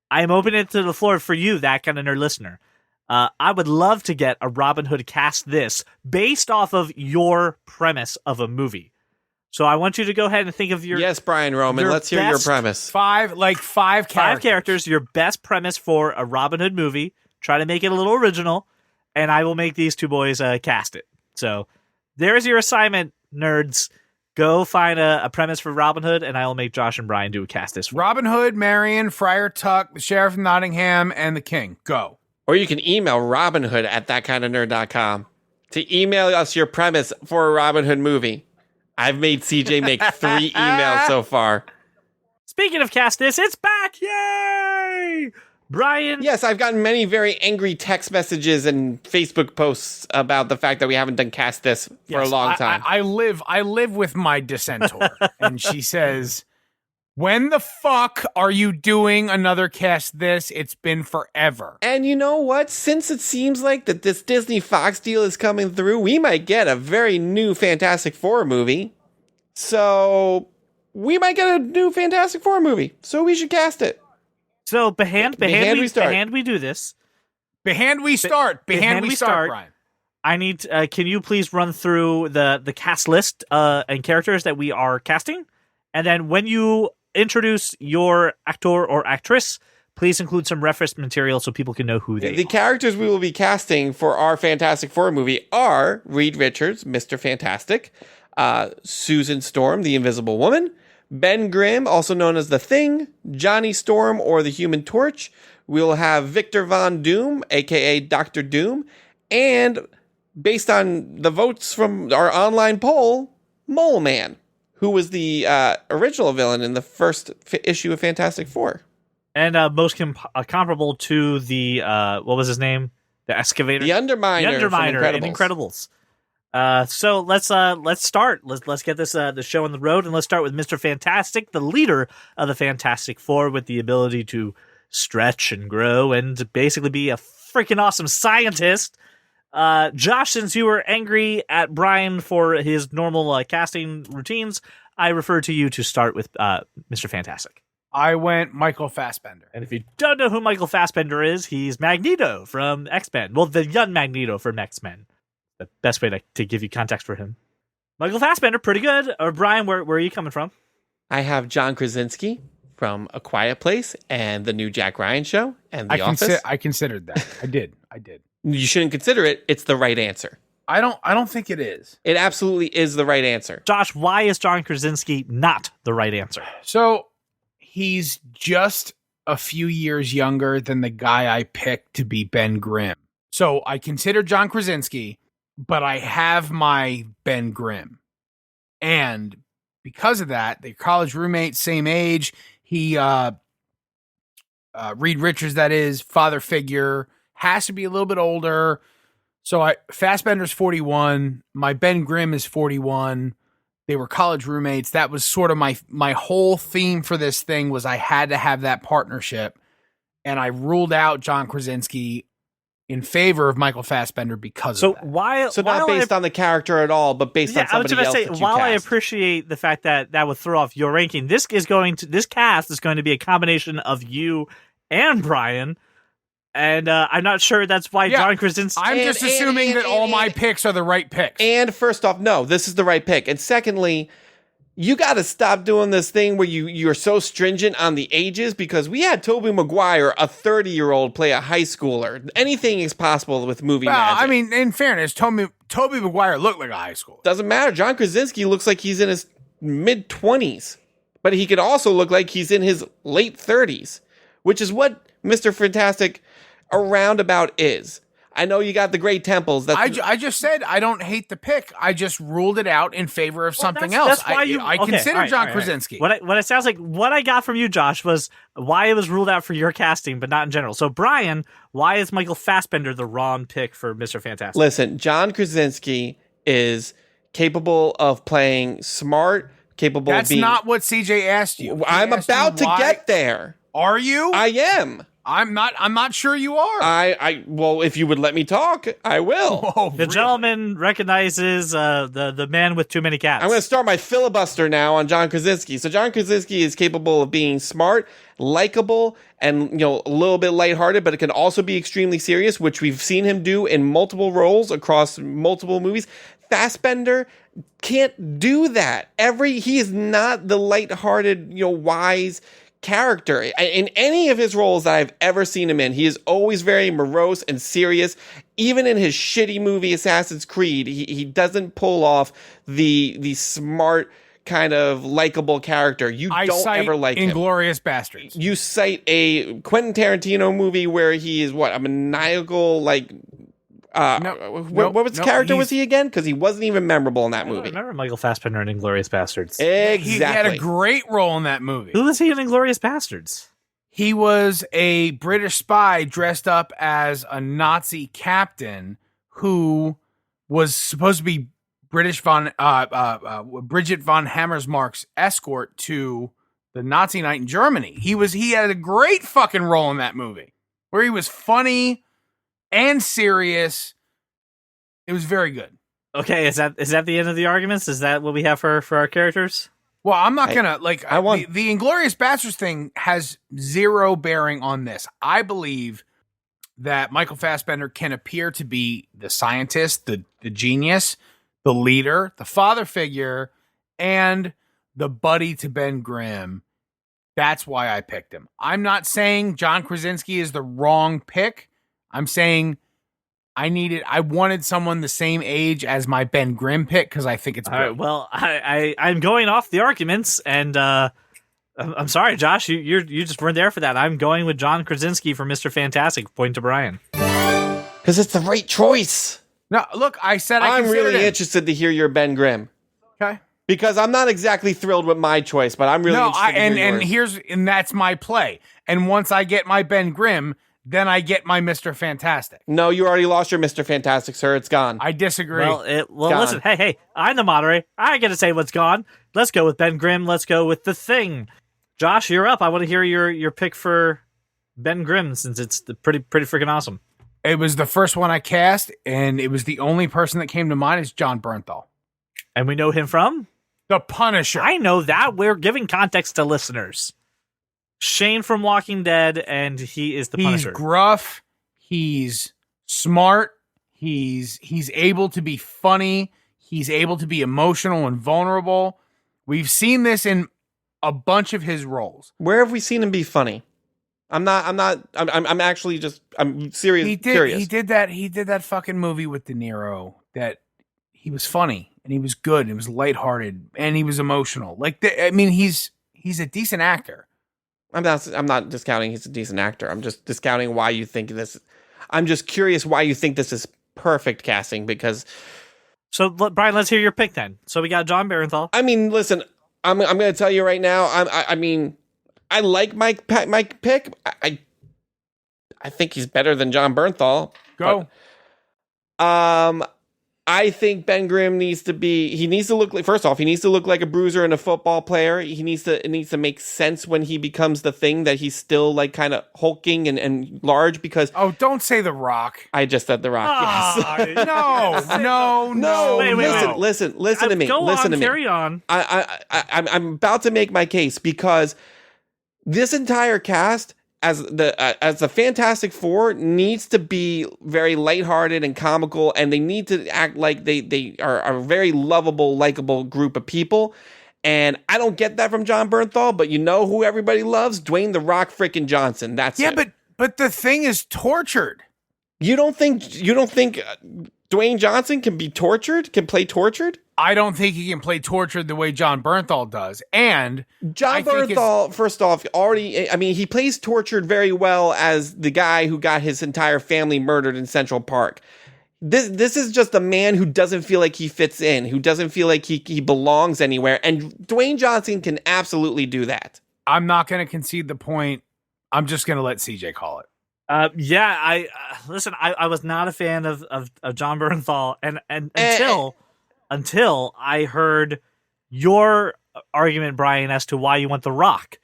I am opening it to the floor for you, that kind of nerd listener. I would love to get a Robin Hood cast this based off of your premise of a movie. So I want you to go ahead and think of your... Yes, Brian Roman, let's hear your premise. 5 characters. 5 characters, your best premise for a Robin Hood movie. Try to make it a little original, and I will make these 2 boys cast it. So there's your assignment, nerds. Go find a premise for Robin Hood, and I will make Josh and Brian do a cast this. Robin Hood, Marion, Friar Tuck, the Sheriff of Nottingham, and the King. Go. Or you can email robinhood@thatkindofnerd.com to email us your premise for a Robin Hood movie. I've made CJ make 3 emails so far. Speaking of cast this, it's back! Yay! Brian? Yes, I've gotten many very angry text messages and Facebook posts about the fact that we haven't done cast this for a long time. I live with my dissentor, and she says, when the fuck are you doing another cast this? It's been forever. And you know what? Since it seems like that this Disney Fox deal is coming through, we might get a very new Fantastic Four movie. So we might get a new Fantastic Four movie. So we should cast it. So behand we do this. Behand we start, Brian. I need. Can you please run through the cast list and characters that we are casting, and then when you introduce your actor or actress, please include some reference material so people can know who they are. The characters we will be casting for our Fantastic Four movie are Reed Richards, Mr. Fantastic, Susan Storm, the Invisible Woman, Ben Grimm, also known as The Thing, Johnny Storm or the Human Torch. We'll have Victor Von Doom, aka Dr. Doom, and based on the votes from our online poll, Mole Man, who was the original villain in the first issue of Fantastic Four. And most comparable to the, what was his name? The Excavator? The Underminer from in Incredibles. So let's start. Let's get this the show on the road, and let's start with Mr. Fantastic, the leader of the Fantastic Four, with the ability to stretch and grow and basically be a freaking awesome scientist. Josh, since you were angry at Brian for his normal casting routines, I refer to you to start with Mr. Fantastic. I went Michael Fassbender. And if you don't know who Michael Fassbender is, he's Magneto from X-Men. Well, the young Magneto from X-Men. The best way to give you context for him. Michael Fassbender, pretty good. Or Brian, where are you coming from? I have John Krasinski from A Quiet Place and the new Jack Ryan show and The Office. I considered that. I did. You shouldn't consider it. It's the right answer. I don't think it is. It absolutely is the right answer. Josh, why is John Krasinski not the right answer? So he's just a few years younger than the guy I picked to be Ben Grimm. So I consider John Krasinski, but I have my Ben Grimm. And because of that, they're college roommates, same age. He, Reed Richards, that is, father figure, has to be a little bit older. So Fassbender's 41. My Ben Grimm is 41. They were college roommates. That was sort of my whole theme for this thing was I had to have that partnership. And I ruled out John Krasinski in favor of Michael Fassbender because of that. Not based on the character at all, but based on somebody else that you while cast. I appreciate the fact that would throw off your ranking, this cast is going to be a combination of you and Brian, and I'm not sure that's why John Krasinski... I'm just assuming that all my picks are the right picks. And first off, no, this is the right pick. And secondly, you got to stop doing this thing where you're so stringent on the ages, because we had Tobey Maguire, a 30-year-old, play a high schooler. Anything is possible with movie magic. I mean, in fairness, Tobey Maguire looked like a high schooler. Doesn't matter. John Krasinski looks like he's in his mid-20s, but he could also look like he's in his late 30s, which is what Mr. Fantastic roundabout is. I know you got the great temples. I just said I don't hate the pick. I just ruled it out in favor of something else. That's why I consider John Krasinski. What it sounds like, what I got from you, Josh, was why it was ruled out for your casting, but not in general. So, Brian, why is Michael Fassbender the wrong pick for Mr. Fantastic? Listen, John Krasinski is capable of playing smart, capable of being... That's not what CJ asked you. I'm about to get there. Are you? I am. I'm not sure you are. Well, if you would let me talk, I will. Oh, The gentleman recognizes the man with too many cats. I'm going to start my filibuster now on John Krasinski. So John Krasinski is capable of being smart, likable, and a little bit lighthearted, but it can also be extremely serious, which we've seen him do in multiple roles across multiple movies. Fassbender can't do that. He is not the lighthearted, wise character. In any of his roles that I've ever seen him in, he is always very morose and serious. Even in his shitty movie Assassin's Creed, he doesn't pull off the smart kind of likable character. I don't ever like him. Inglourious Bastards. You cite a Quentin Tarantino movie where he is a maniacal what was character was he again? Because he wasn't even memorable in that movie. I remember Michael Fassbender in Inglourious Bastards. Exactly. He had a great role in that movie. Who was he in Inglourious Bastards? He was a British spy dressed up as a Nazi captain who was supposed to be Bridget von Hammersmark's escort to the Nazi night in Germany. He had a great fucking role in that movie where he was funny and serious. It was very good. Okay, is that the end of the arguments? Is that what we have for our characters? Well, I'm not gonna the Inglourious Bastards thing has zero bearing on this. I believe that Michael Fassbender can appear to be the scientist, the genius, the leader, the father figure, and the buddy to Ben Grimm. That's why I picked him. I'm not saying John Krasinski is the wrong pick. I'm saying I wanted someone the same age as my Ben Grimm pick because I think it's great. All right, well, I'm going off the arguments, and I'm sorry, Josh, you just weren't there for that. I'm going with John Krasinski for Mr. Fantastic. Point to Brian. Because it's the right choice. No, look, I said I'm really interested to hear your Ben Grimm. Okay. Because I'm not exactly thrilled with my choice, but I'm really interested to hear yours. And that's my play. And once I get my Ben Grimm, then I get my Mr. Fantastic. No, you already lost your Mr. Fantastic, sir. It's gone. I disagree. Well, listen. Hey, I'm the moderator. I get to say what's gone. Let's go with Ben Grimm. Let's go with The Thing. Josh, you're up. I want to hear your pick for Ben Grimm since it's pretty freaking awesome. It was the first one I cast, and it was the only person that came to mind is John Bernthal. And we know him from? The Punisher. I know that. We're giving context to listeners. Shane from Walking Dead, and he is the Punisher. He's gruff. He's smart. He's able to be funny. He's able to be emotional and vulnerable. We've seen this in a bunch of his roles. Where have we seen him be funny? I'm actually just, I'm serious. Curious. He did that fucking movie with De Niro that he was funny and he was good. And he was lighthearted and he was emotional. He's a decent actor. I'm not discounting he's a decent actor. I'm just discounting why you think this. I'm just curious why you think this is perfect casting because. So Brian, let's hear your pick then. So we got John Bernthal. I mean, listen, I'm going to tell you right now. I like my pick. I think he's better than John Bernthal. Go. But, I think Ben Grimm needs to look like, first off, he needs to look like a bruiser and a football player. It needs to make sense when he becomes the Thing that he's still like kind of hulking and large because. Oh, don't say The Rock. I just said The Rock. Yes. No. Wait. Listen to me. Listen to me. Carry on. I'm about to make my case because this entire cast as the Fantastic Four needs to be very lighthearted and comical, and they need to act like they are a very lovable, likable group of people. And I don't get that from John Bernthal, but you know who everybody loves? Dwayne "The Rock" frickin' Johnson. That's it. Yeah, but the Thing is tortured. You don't think Dwayne Johnson can play tortured? I don't think he can play tortured the way John Bernthal does. And John Bernthal, first off, he plays tortured very well as the guy who got his entire family murdered in Central Park. This is just a man who doesn't feel like he fits in, who doesn't feel like he belongs anywhere. And Dwayne Johnson can absolutely do that. I'm not going to concede the point. I'm just going to let CJ call it. I was not a fan of John Bernthal, and until I heard your argument, Brian, as to why you want The Rock.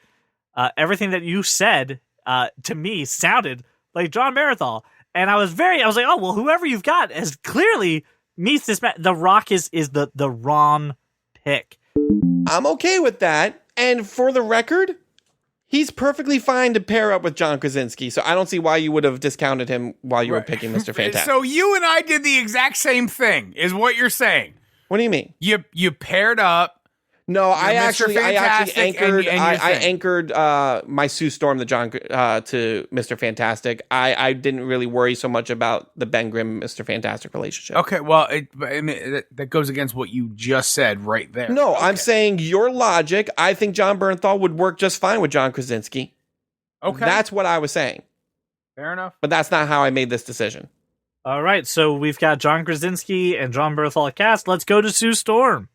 Everything that you said to me sounded like John Bernthal. And I was like, oh, well, whoever you've got as clearly meets this man. The Rock is the wrong pick. I'm okay with that. And for the record, he's perfectly fine to pair up with John Krasinski. So I don't see why you would have discounted him while you were picking Mr. Fantastic. So you and I did the exact same thing, is what you're saying. What do you mean? You paired up. No, I actually Fantastic anchored my Sue Storm to Mr. Fantastic. I didn't really worry so much about the Ben Grimm Mr. Fantastic relationship. Okay, well, that goes against what you just said right there. No, okay. I'm saying your logic. I think John Bernthal would work just fine with John Krasinski. Okay, that's what I was saying. Fair enough. But that's not how I made this decision. All right, so we've got John Krasinski and John Bernthal cast. Let's go to Sue Storm.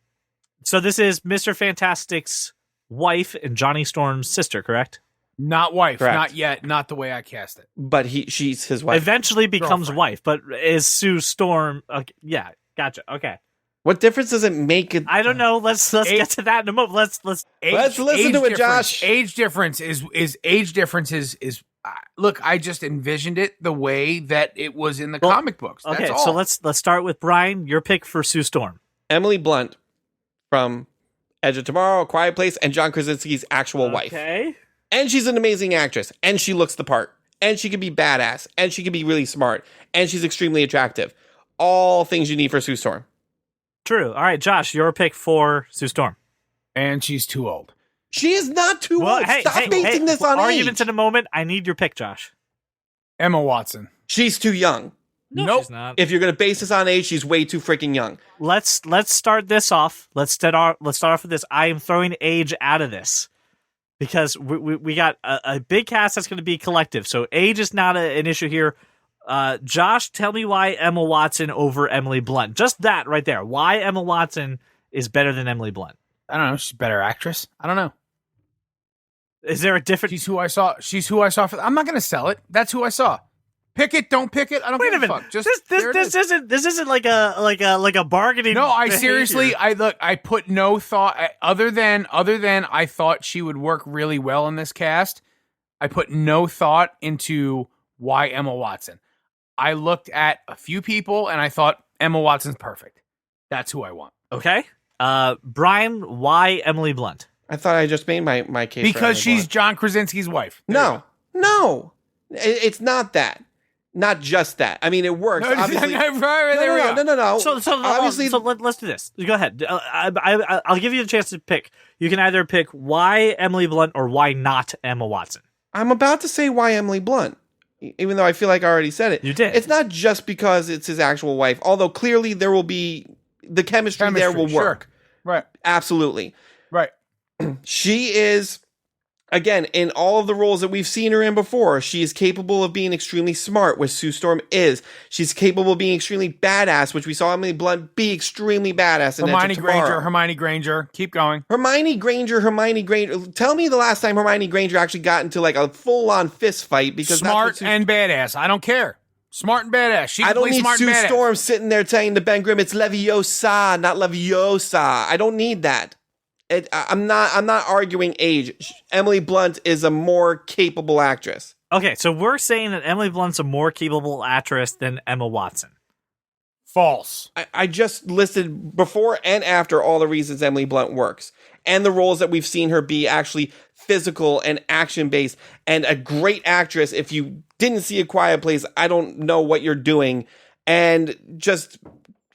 So this is Mr. Fantastic's wife and Johnny Storm's sister, correct? Not wife, correct. Not yet, not the way I cast it. But she's his wife. Eventually becomes Girlfriend. wife, but is Sue Storm? Okay, yeah, gotcha. Okay. What difference does it make? I don't know. Let's get to that in a moment. Let's listen to it, Josh. Age difference is look, I just envisioned it the way that it was in the comic books. That's okay, all. so let's start with Brian. Your pick for Sue Storm. Emily Blunt from Edge of Tomorrow, Quiet Place, and John Krasinski's actual wife. Okay. And she's an amazing actress, and she looks the part, and she can be badass, and she can be really smart, and she's extremely attractive. All things you need for Sue Storm. True. All right, Josh, your pick for Sue Storm. And she's too old. She is not too old. Stop basing this on arguments age. in a moment. I need your pick, Josh. Emma Watson. She's too young. No, nope. She's not. If you're going to base this on age, she's way too freaking young. Let's start this off. Let's start off with this. I am throwing age out of this because we got a big cast that's going to be collective. So age is not an issue here. Josh, tell me why Emma Watson over Emily Blunt. Just that right there. Why Emma Watson is better than Emily Blunt. I don't know. She's a better actress. I don't know. Is there a different? She's who I saw. I'm not going to sell it. That's who I saw. Pick it, don't pick it. I don't give a fuck. Just this isn't like a bargaining. No, I behavior. seriously, I put no thought other than I thought she would work really well in this cast. I put no thought into why Emma Watson. I looked at a few people and I thought Emma Watson's perfect. That's who I want. Okay. Brian, why Emily Blunt? I thought I just made my case. Because she's John Krasinski's wife. No. It's not that. Not just that. I mean, it works. Obviously. No. So obviously, let's do this. Go ahead. I'll give you the chance to pick. You can either pick why Emily Blunt or why not Emma Watson. I'm about to say why Emily Blunt, even though I feel like I already said it. You did. It's not just because it's his actual wife, although clearly there will be the chemistry there will work. Sure. Right. Absolutely. Right. She is, again, in all of the roles that we've seen her in before, she is capable of being extremely smart, which Sue Storm is. She's capable of being extremely badass, which we saw Emily Blunt be extremely badass in Hermione Granger. Keep going. Hermione Granger. Tell me the last time Hermione Granger actually got into like a full-on fist fight. Because smart and badass. I don't care. Smart and badass. She can play smart and badass. I don't need Sue Storm sitting there saying to Ben Grimm, it's Leviosa, not Leviosa. I don't need that. I'm not arguing age. Emily Blunt is a more capable actress. Okay, so we're saying that Emily Blunt's a more capable actress than Emma Watson. False. I just listed before and after all the reasons Emily Blunt works. And the roles that we've seen her be actually physical and action-based. And a great actress. If you didn't see A Quiet Place, I don't know what you're doing. And just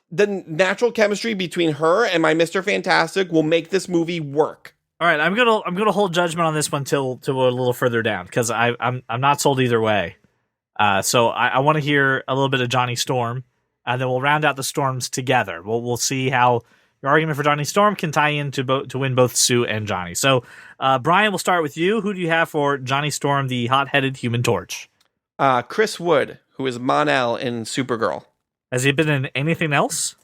the natural chemistry between her and my Mr. Fantastic will make this movie work. All right, I'm gonna hold judgment on this one till a little further down because I'm not sold either way. So I want to hear a little bit of Johnny Storm, and then we'll round out the Storms together. We'll see how your argument for Johnny Storm can tie in to win both Sue and Johnny. So Brian, we'll start with you. Who do you have for Johnny Storm, the hot-headed Human Torch? Chris Wood, who is Mon-El in Supergirl. Has he been in anything else?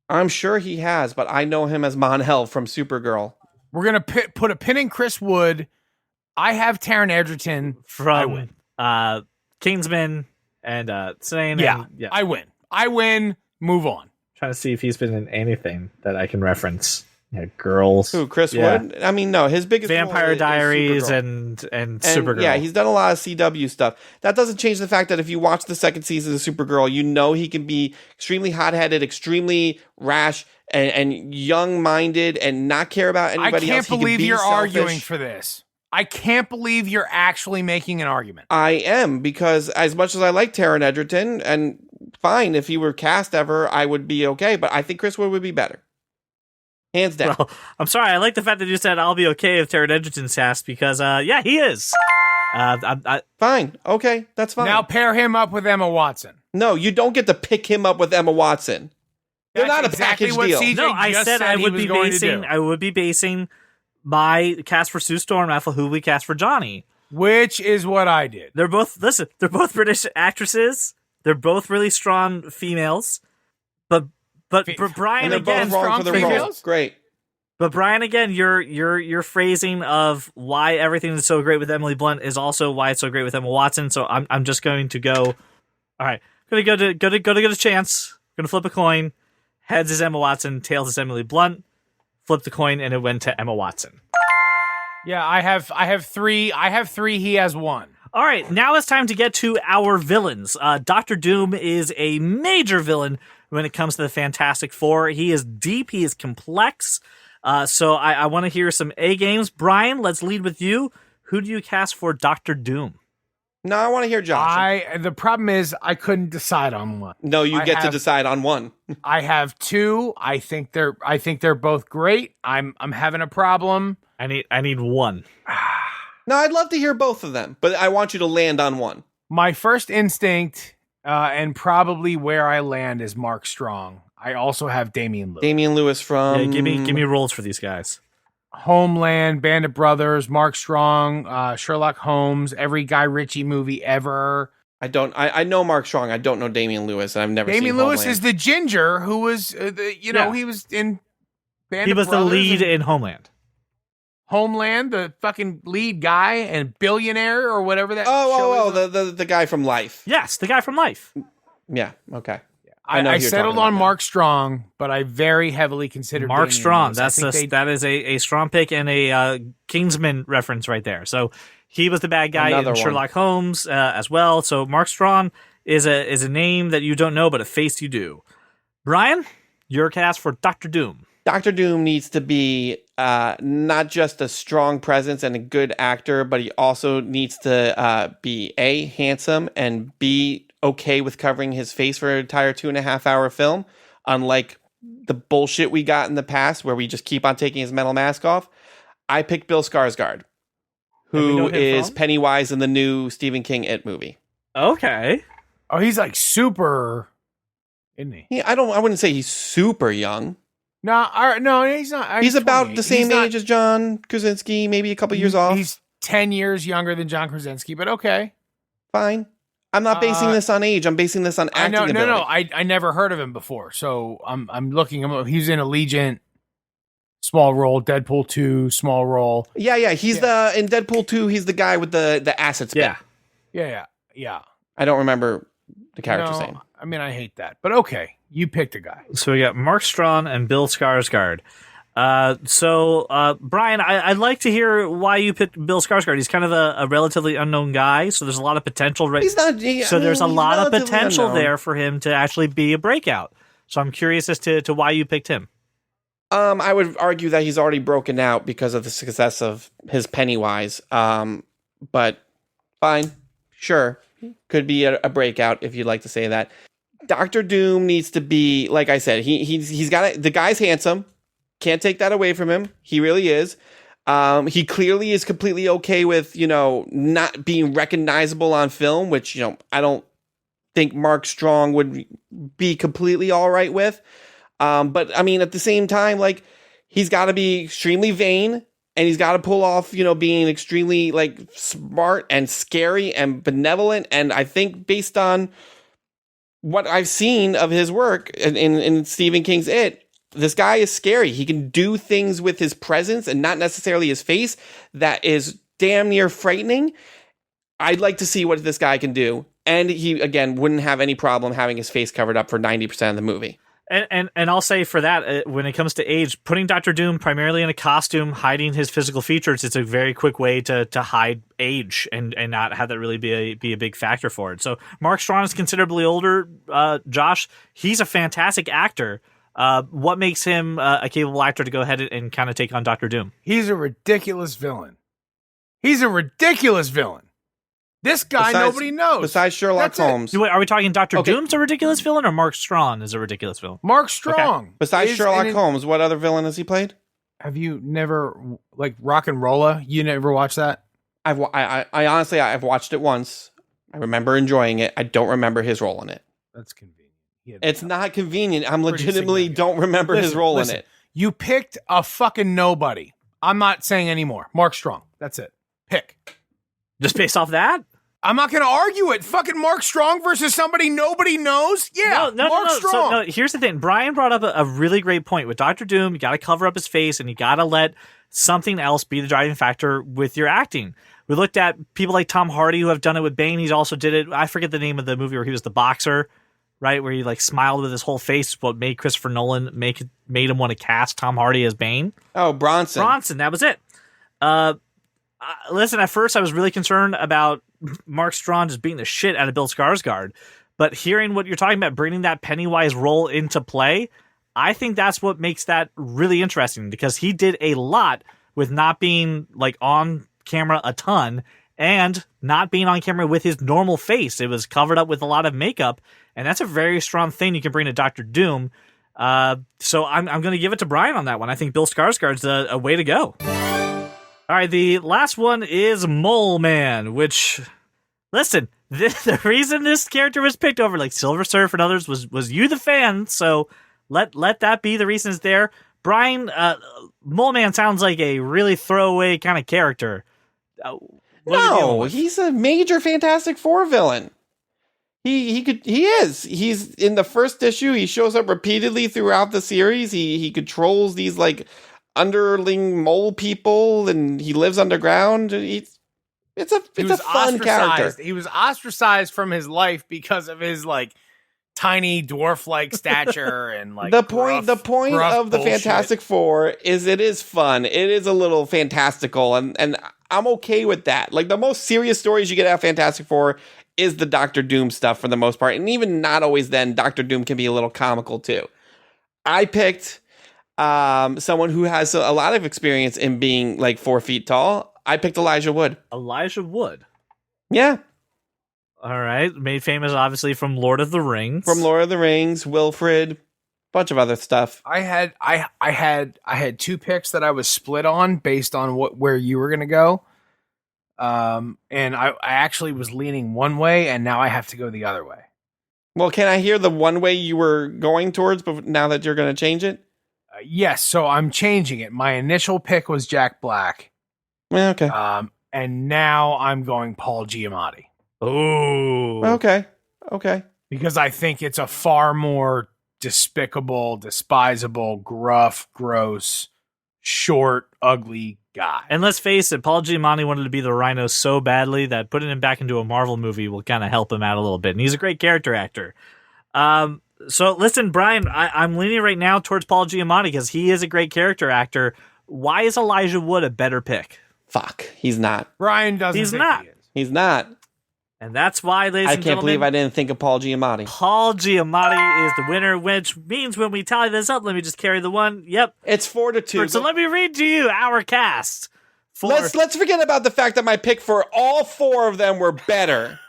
I'm sure he has, but I know him as Mon-El from Supergirl. We're going to put a pin in Chris Wood. I have Taron Egerton. From I win. Kingsman and Sane. Yeah, Yeah, I win. Move on. Trying to see if he's been in anything that I can reference Yeah, girls. Who, Chris Yeah. Wood? I mean, no, his biggest role Vampire is Diaries Supergirl. and Supergirl. Yeah, he's done a lot of CW stuff. That doesn't change the fact that if you watch the second season of Supergirl, you know he can be extremely hot-headed, extremely rash, and young-minded, and not care about anybody else. I can't believe you're selfish. arguing for this. I can't believe you're actually making an argument. I am, because as much as I like Taron Egerton, and fine, if he were cast ever, I would be okay, but I think Chris Wood would be better. Hands down. Well, I'm sorry. I like the fact that you said I'll be okay if Taron Egerton's cast because, yeah, he is. Fine. Okay, that's fine. Now pair him up with Emma Watson. No, you don't get to pick him up with Emma Watson. They're That's not a exactly package what deal. CJ No, I just said I he would was be going to basing. do. I would be basing my cast for Sue Storm off of who we cast for Johnny. Which is what I did. They're both They're both British actresses. They're both really strong females. But Brian And they're again, both wrong strong for the role. females? Great. But Brian, again, your phrasing of why everything is so great with Emily Blunt is also why it's so great with Emma Watson. So I'm just going to go. All right, gonna go to get a chance. Gonna flip a coin. Heads is Emma Watson. Tails is Emily Blunt. Flip the coin, and it went to Emma Watson. Yeah, I have three. I have three. He has one. All right, now it's time to get to our villains. Dr. Doom is a major villain when it comes to the Fantastic Four. He is deep. He is complex. So I want to hear some A games. Brian, let's lead with you. Who do you cast for Dr. Doom? No, I want to hear Josh. The problem is I couldn't decide on one. No, you I get to have- decide on one. I have two. I think they're both great. I'm having a problem. I need one. No, I'd love to hear both of them, but I want you to land on one. My first instinct, and probably where I land, is Mark Strong. I also have Damian Lewis. Damian Lewis from Yeah, give me roles for these guys. Homeland, Band of Brothers, Mark Strong, Sherlock Holmes, every Guy Ritchie movie ever. I know Mark Strong. I don't know Damian Lewis, and I've never Damian seen Lewis Homeland. is the ginger who was, he was in Band He of was the Brothers lead and in Homeland. Homeland, the fucking lead guy and billionaire or whatever that. Oh, show is. the guy from Life. Yes, the guy from Life. Yeah, okay. I know I who you're settled talking on about Mark Strong, but I very heavily considered Mark Damian Strong. Lewis. I That's think that is a strong pick and a Kingsman reference right there. So he was the bad guy Another in one. Sherlock Holmes as well. So Mark Strong is a name that you don't know, but a face you do. Brian, your cast for Dr. Doom. Dr. Doom needs to be not just a strong presence and a good actor, but he also needs to be A, handsome, and B, okay with covering his face for an entire 2.5 hour film, unlike the bullshit we got in the past where we just keep on taking his metal mask off. I picked Bill Skarsgård, who know him is from? Pennywise in the new Stephen King It movie. Okay. Oh, he's like super, isn't he? I wouldn't say he's super young. No, he's not. He's about 28. the same He's not- age as John Krasinski, maybe a couple years off. He's 10 years younger than John Krasinski, but okay. Fine. I'm not basing this on age. I'm basing this on I acting know, ability. no. I never heard of him before, so I'm looking him up. He's in Allegiant, small role. Deadpool 2, small role. Yeah. He's in Deadpool 2. He's the guy with the acid spit. Yeah. Yeah. I don't remember the character's name. I mean, I hate that, but okay. You picked a guy. So we got Mark Strong and Bill Skarsgård. Brian, I'd like to hear why you picked Bill Skarsgård. He's kind of a relatively unknown guy, so there's a lot of potential. He's not. There's a lot of potential there for him to actually be a breakout. So I'm curious as to why you picked him. I would argue that he's already broken out because of the success of his Pennywise. But fine, sure, could be a breakout if you'd like to say that. Dr. Doom needs to be, like I said, he's got the guy's handsome. Can't take that away from him. He really is. He clearly is completely okay with, not being recognizable on film, which, I don't think Mark Strong would be completely all right with. But I mean, at the same time, like, he's got to be extremely vain and he's got to pull off, being extremely like smart and scary and benevolent. And I think based on what I've seen of his work in Stephen King's It, this guy is scary. He can do things with his presence and not necessarily his face that is damn near frightening. I'd like to see what this guy can do. And he, again, wouldn't have any problem having his face covered up for 90% of the movie. And I'll say for that, when it comes to age, putting Doctor Doom primarily in a costume, hiding his physical features, it's a very quick way to hide age and not have that really be a big factor for it. So Mark Strong is considerably older. Josh, he's a fantastic actor. What makes him a capable actor to go ahead and kind of take on Doctor Doom? He's a ridiculous villain. This guy nobody knows. Besides Sherlock Holmes. Wait, are we talking Doctor Doom's a ridiculous villain or Mark Strong is a ridiculous villain? Mark Strong. Okay. Besides Sherlock Holmes, what other villain has he played? Have you never, Rock and Rolla? You never watched that? I honestly, I've watched it once. I remember enjoying it. I don't remember his role in it. That's convenient. It's not convenient. I'm legitimately don't remember his role in it. You picked a fucking nobody. I'm not saying anymore. Mark Strong. That's it. Pick. Just based off that? I'm not going to argue it. Fucking Mark Strong versus somebody nobody knows? Yeah, Mark Strong. So, no, here's the thing. Brian brought up a really great point. With Doctor Doom, you got to cover up his face and you got to let something else be the driving factor with your acting. We looked at people like Tom Hardy who have done it with Bane. He's also did it. I forget the name of the movie where he was the boxer, right? Where he smiled with his whole face. What made Christopher Nolan made him want to cast Tom Hardy as Bane? Oh, Bronson. That was it. Listen, at first I was really concerned about Mark Strong just beating the shit out of Bill Skarsgård, but hearing what you're talking about, bringing that Pennywise role into play, I think that's what makes that really interesting because he did a lot with not being on camera a ton and not being on camera with his normal face. It was covered up with a lot of makeup, and that's a very strong thing you can bring to Doctor Doom. So I'm going to give it to Brian on that one. I think Bill Skarsgård's a way to go. All right, the last one is Mole Man, which, listen, the reason this character was picked over Silver Surfer and others was you, the fan, so let that be the reasons there. Brian, Mole Man sounds like a really throwaway kind of character. No, he's a major Fantastic Four villain. He is. He's in the first issue. He shows up repeatedly throughout the series. He controls these underling mole people, and he lives underground. It's a fun character. He was ostracized from his life because of his tiny dwarf-like stature and the point of the Fantastic Four is it is fun. It is a little fantastical, and I'm okay with that. The most serious stories you get out of Fantastic Four is the Doctor Doom stuff for the most part, and even not always then, Doctor Doom can be a little comical too. I picked someone who has a lot of experience in being 4 feet tall. I picked Elijah Wood. Elijah Wood? Yeah. All right. Made famous, obviously, from Lord of the Rings. Wilfred, bunch of other stuff. I had 2 picks that I was split on based on where you were going to go. And I actually was leaning one way, and now I have to go the other way. Well, can I hear the one way you were going towards, but now that you're going to change it? Yes, so I'm changing it. My initial pick was Jack Black. Okay. And now I'm going Paul Giamatti. Oh. Okay. Because I think it's a far more despicable, despisable, gruff, gross, short, ugly guy. And let's face it, Paul Giamatti wanted to be the Rhino so badly that putting him back into a Marvel movie will kind of help him out a little bit. And he's a great character actor. So listen, Brian, I'm leaning right now towards Paul Giamatti because he is a great character actor. Why is Elijah Wood a better pick? Fuck, he's not. Brian doesn't. He's think not. He is. He's not. And that's why, ladies and gentlemen, I can't believe I didn't think of Paul Giamatti. Paul Giamatti is the winner, which means when we tally this up, let me just carry the one. Yep, it's 4-2. So let me read to you our cast. Let's forget about the fact that my pick for all 4 of them were better.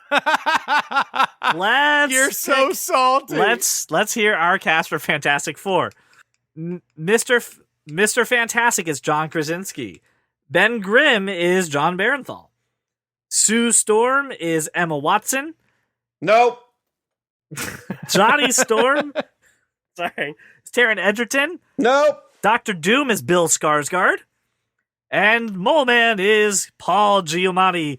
You're so salty. Let's hear our cast for Fantastic Four. Mr. Fantastic is John Krasinski. Ben Grimm is John Barenthal. Sue Storm is Emma Watson. Nope. Johnny Storm. Sorry. Is Taron Egerton. Nope. Dr. Doom is Bill Skarsgård. And Mole Man is Paul Giamatti.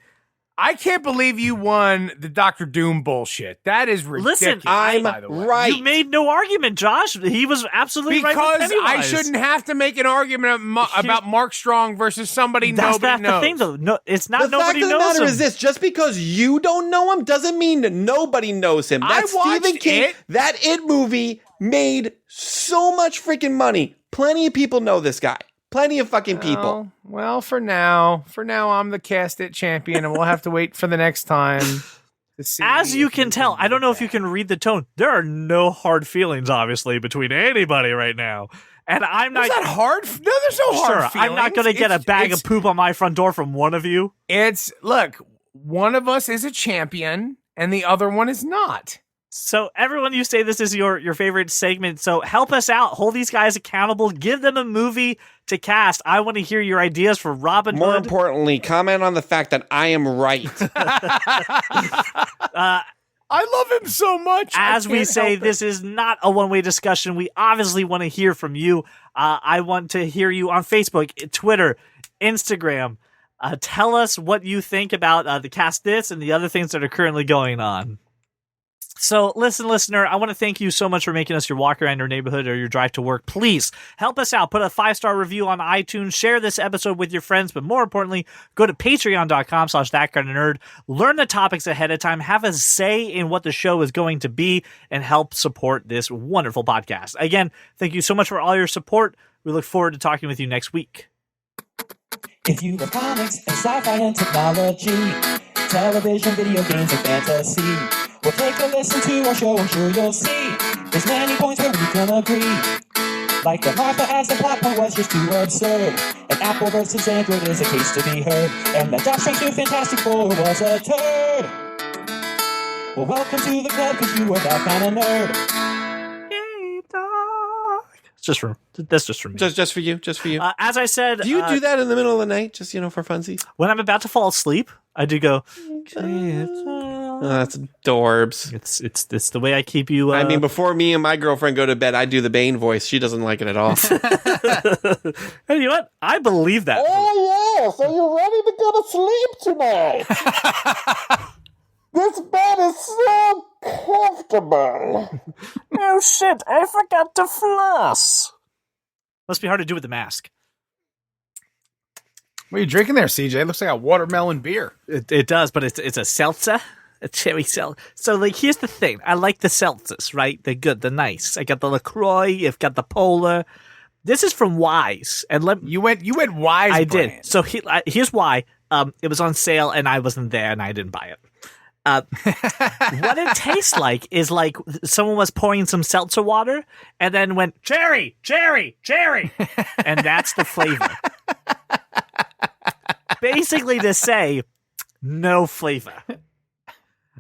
I can't believe you won the Dr. Doom bullshit. That is ridiculous. Listen, I'm by the way. right. You made no argument, Josh. He was absolutely right. Because With I Pennywise. shouldn't have to make an argument about Mark Strong versus somebody That's nobody knows. the thing, though. No, it's not. The Nobody fact of the knows matter him. is this: just because you don't know him doesn't mean that nobody knows him. I That's Stephen watched King. it. That It movie made so much freaking money. Plenty of people know this guy. Plenty of fucking people. Well, for now, I'm the Cast It champion, and we'll have to wait for the next time to see. As you if can tell, I don't know if you can read the tone. There are no hard feelings, obviously, between anybody right now. And I'm not. Is that hard? No, there's no hard Sure, feelings. I'm not going to get a bag of poop on my front door from one of you. Look, one of us is a champion, and the other one is not. So everyone, you say this is your favorite segment. So help us out. Hold these guys accountable. Give them a movie to cast. I want to hear your ideas for Robin More Hood. importantly, comment on the fact that I am right. I love him so much. As we say, this is not a one-way discussion. We obviously want to hear from you. I want to hear you on Facebook, Twitter, Instagram. Tell us what you think about the Cast This and the other things that are currently going on. So, listener, I want to thank you so much for making us your walk around your neighborhood or your drive to work. Please help us out. Put a 5-star review on iTunes. Share this episode with your friends. But more importantly, go to patreon.com/thatkindofnerd. Learn the topics ahead of time. Have a say in what the show is going to be and help support this wonderful podcast. Again, thank you so much for all your support. We look forward to talking with you next week. If you love comics and sci-fi and technology, television, video games, and fantasy, well, take a listen to our show, I'm sure you'll see there's many points where we can agree. Like that Martha as the plot point was just too absurd, and Apple versus Android is a case to be heard, and that Josh Trank's new Fantastic Four was a turd. Well, welcome to the club, because you are that kind of nerd. Yay, dog. That's just for me. just for you. As I said, Do you do that in the middle of the night, just for funsies? when I'm about to fall asleep, I do go. Oh, that's adorbs. It's the way I keep you. I mean, before me and my girlfriend go to bed, I do the Bane voice. She doesn't like it at all. Hey, you know what? I believe that. Oh, yes. Are you ready to go to sleep tonight? This bed is so comfortable. Oh shit! I forgot to floss. Must be hard to do with the mask. What are you drinking there, CJ? It looks like a watermelon beer. It does, but it's a seltzer, a cherry seltzer. So here's the thing: I like the seltzers, right? They're good, they're nice. I got the LaCroix, you've got the Polar. This is from Wise, and You went Wise. I brand. did. So here's why. It was on sale, and I wasn't there, and I didn't buy it. What it tastes like is like someone was pouring some seltzer water and then went, cherry, and that's the flavor. Basically to say, no flavor.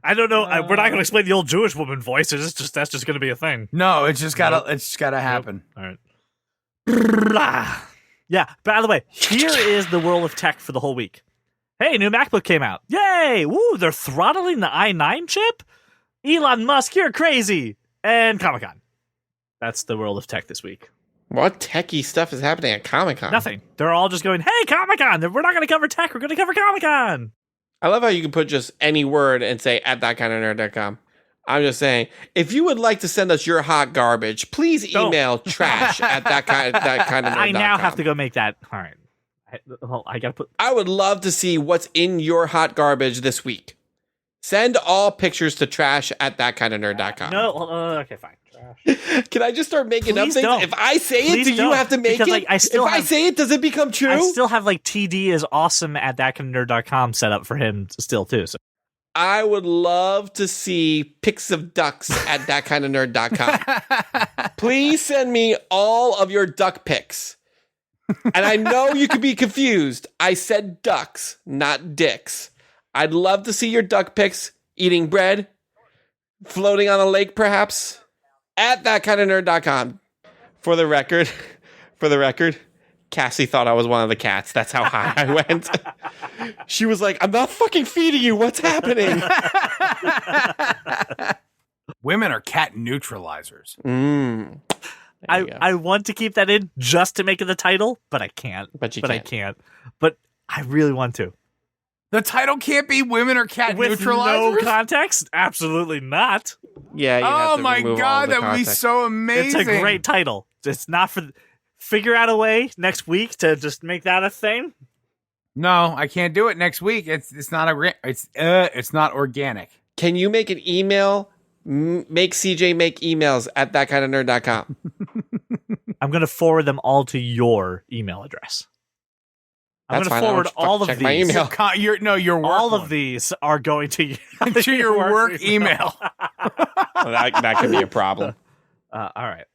I don't know. We're not going to explain the old Jewish woman voice. That's just going to be a thing. No, it's just gotta happen. All right. Yeah. By the way, here is the world of tech for the whole week. Hey, new MacBook came out. Yay! Woo, they're throttling the i9 chip? Elon Musk, you're crazy! And Comic-Con. That's the world of tech this week. What techie stuff is happening at Comic-Con? Nothing. They're all just going, hey, Comic-Con! We're not going to cover tech, we're going to cover Comic-Con! I love how you can put just any word and say at thatkindofnerd.com. I'm just saying, if you would like to send us your hot garbage, please email trash at thatkindofnerd.com. I now have to go make that. All right. I got to put... I would love to see what's in your hot garbage this week. Send all pictures to trash at thatkindofnerd.com. No, okay, fine. Trash. Can I just start making Please up things? don't. If I say Please it, do you don't, have to make because, it? like, I say it, does it become true? I still have like TD is awesome at thatkindofnerd.com set up for him still too. So I would love to see pics of ducks at thatkindofnerd.com. Please send me all of your duck pics. And I know you could be confused. I said ducks, not dicks. I'd love to see your duck pics eating bread, floating on a lake perhaps, at thatkindofnerd.com. For the record, Cassie thought I was one of the cats. That's how high I went. She was like, I'm not fucking feeding you. What's happening? Women are cat neutralizers. I want to keep that in just to make it the title, but I can't. But you I can't. But I really want to. The title can't be women or cat With neutralizers? no context? Absolutely not. Yeah. you'd have Oh to my remove all god, the that would be context. so amazing. It's a great title. It's not for. Figure out a way next week to just make that a thing. No, I can't do it next week. It's not organic. Can you make an email? Make CJ make emails at thatkindofnerd.com. I'm going to forward them all to your email address. I'm That's going fine. to I don't forward all of check my these. email. Your work All one. of these are going to to your work email. Well, that could be a problem. All right.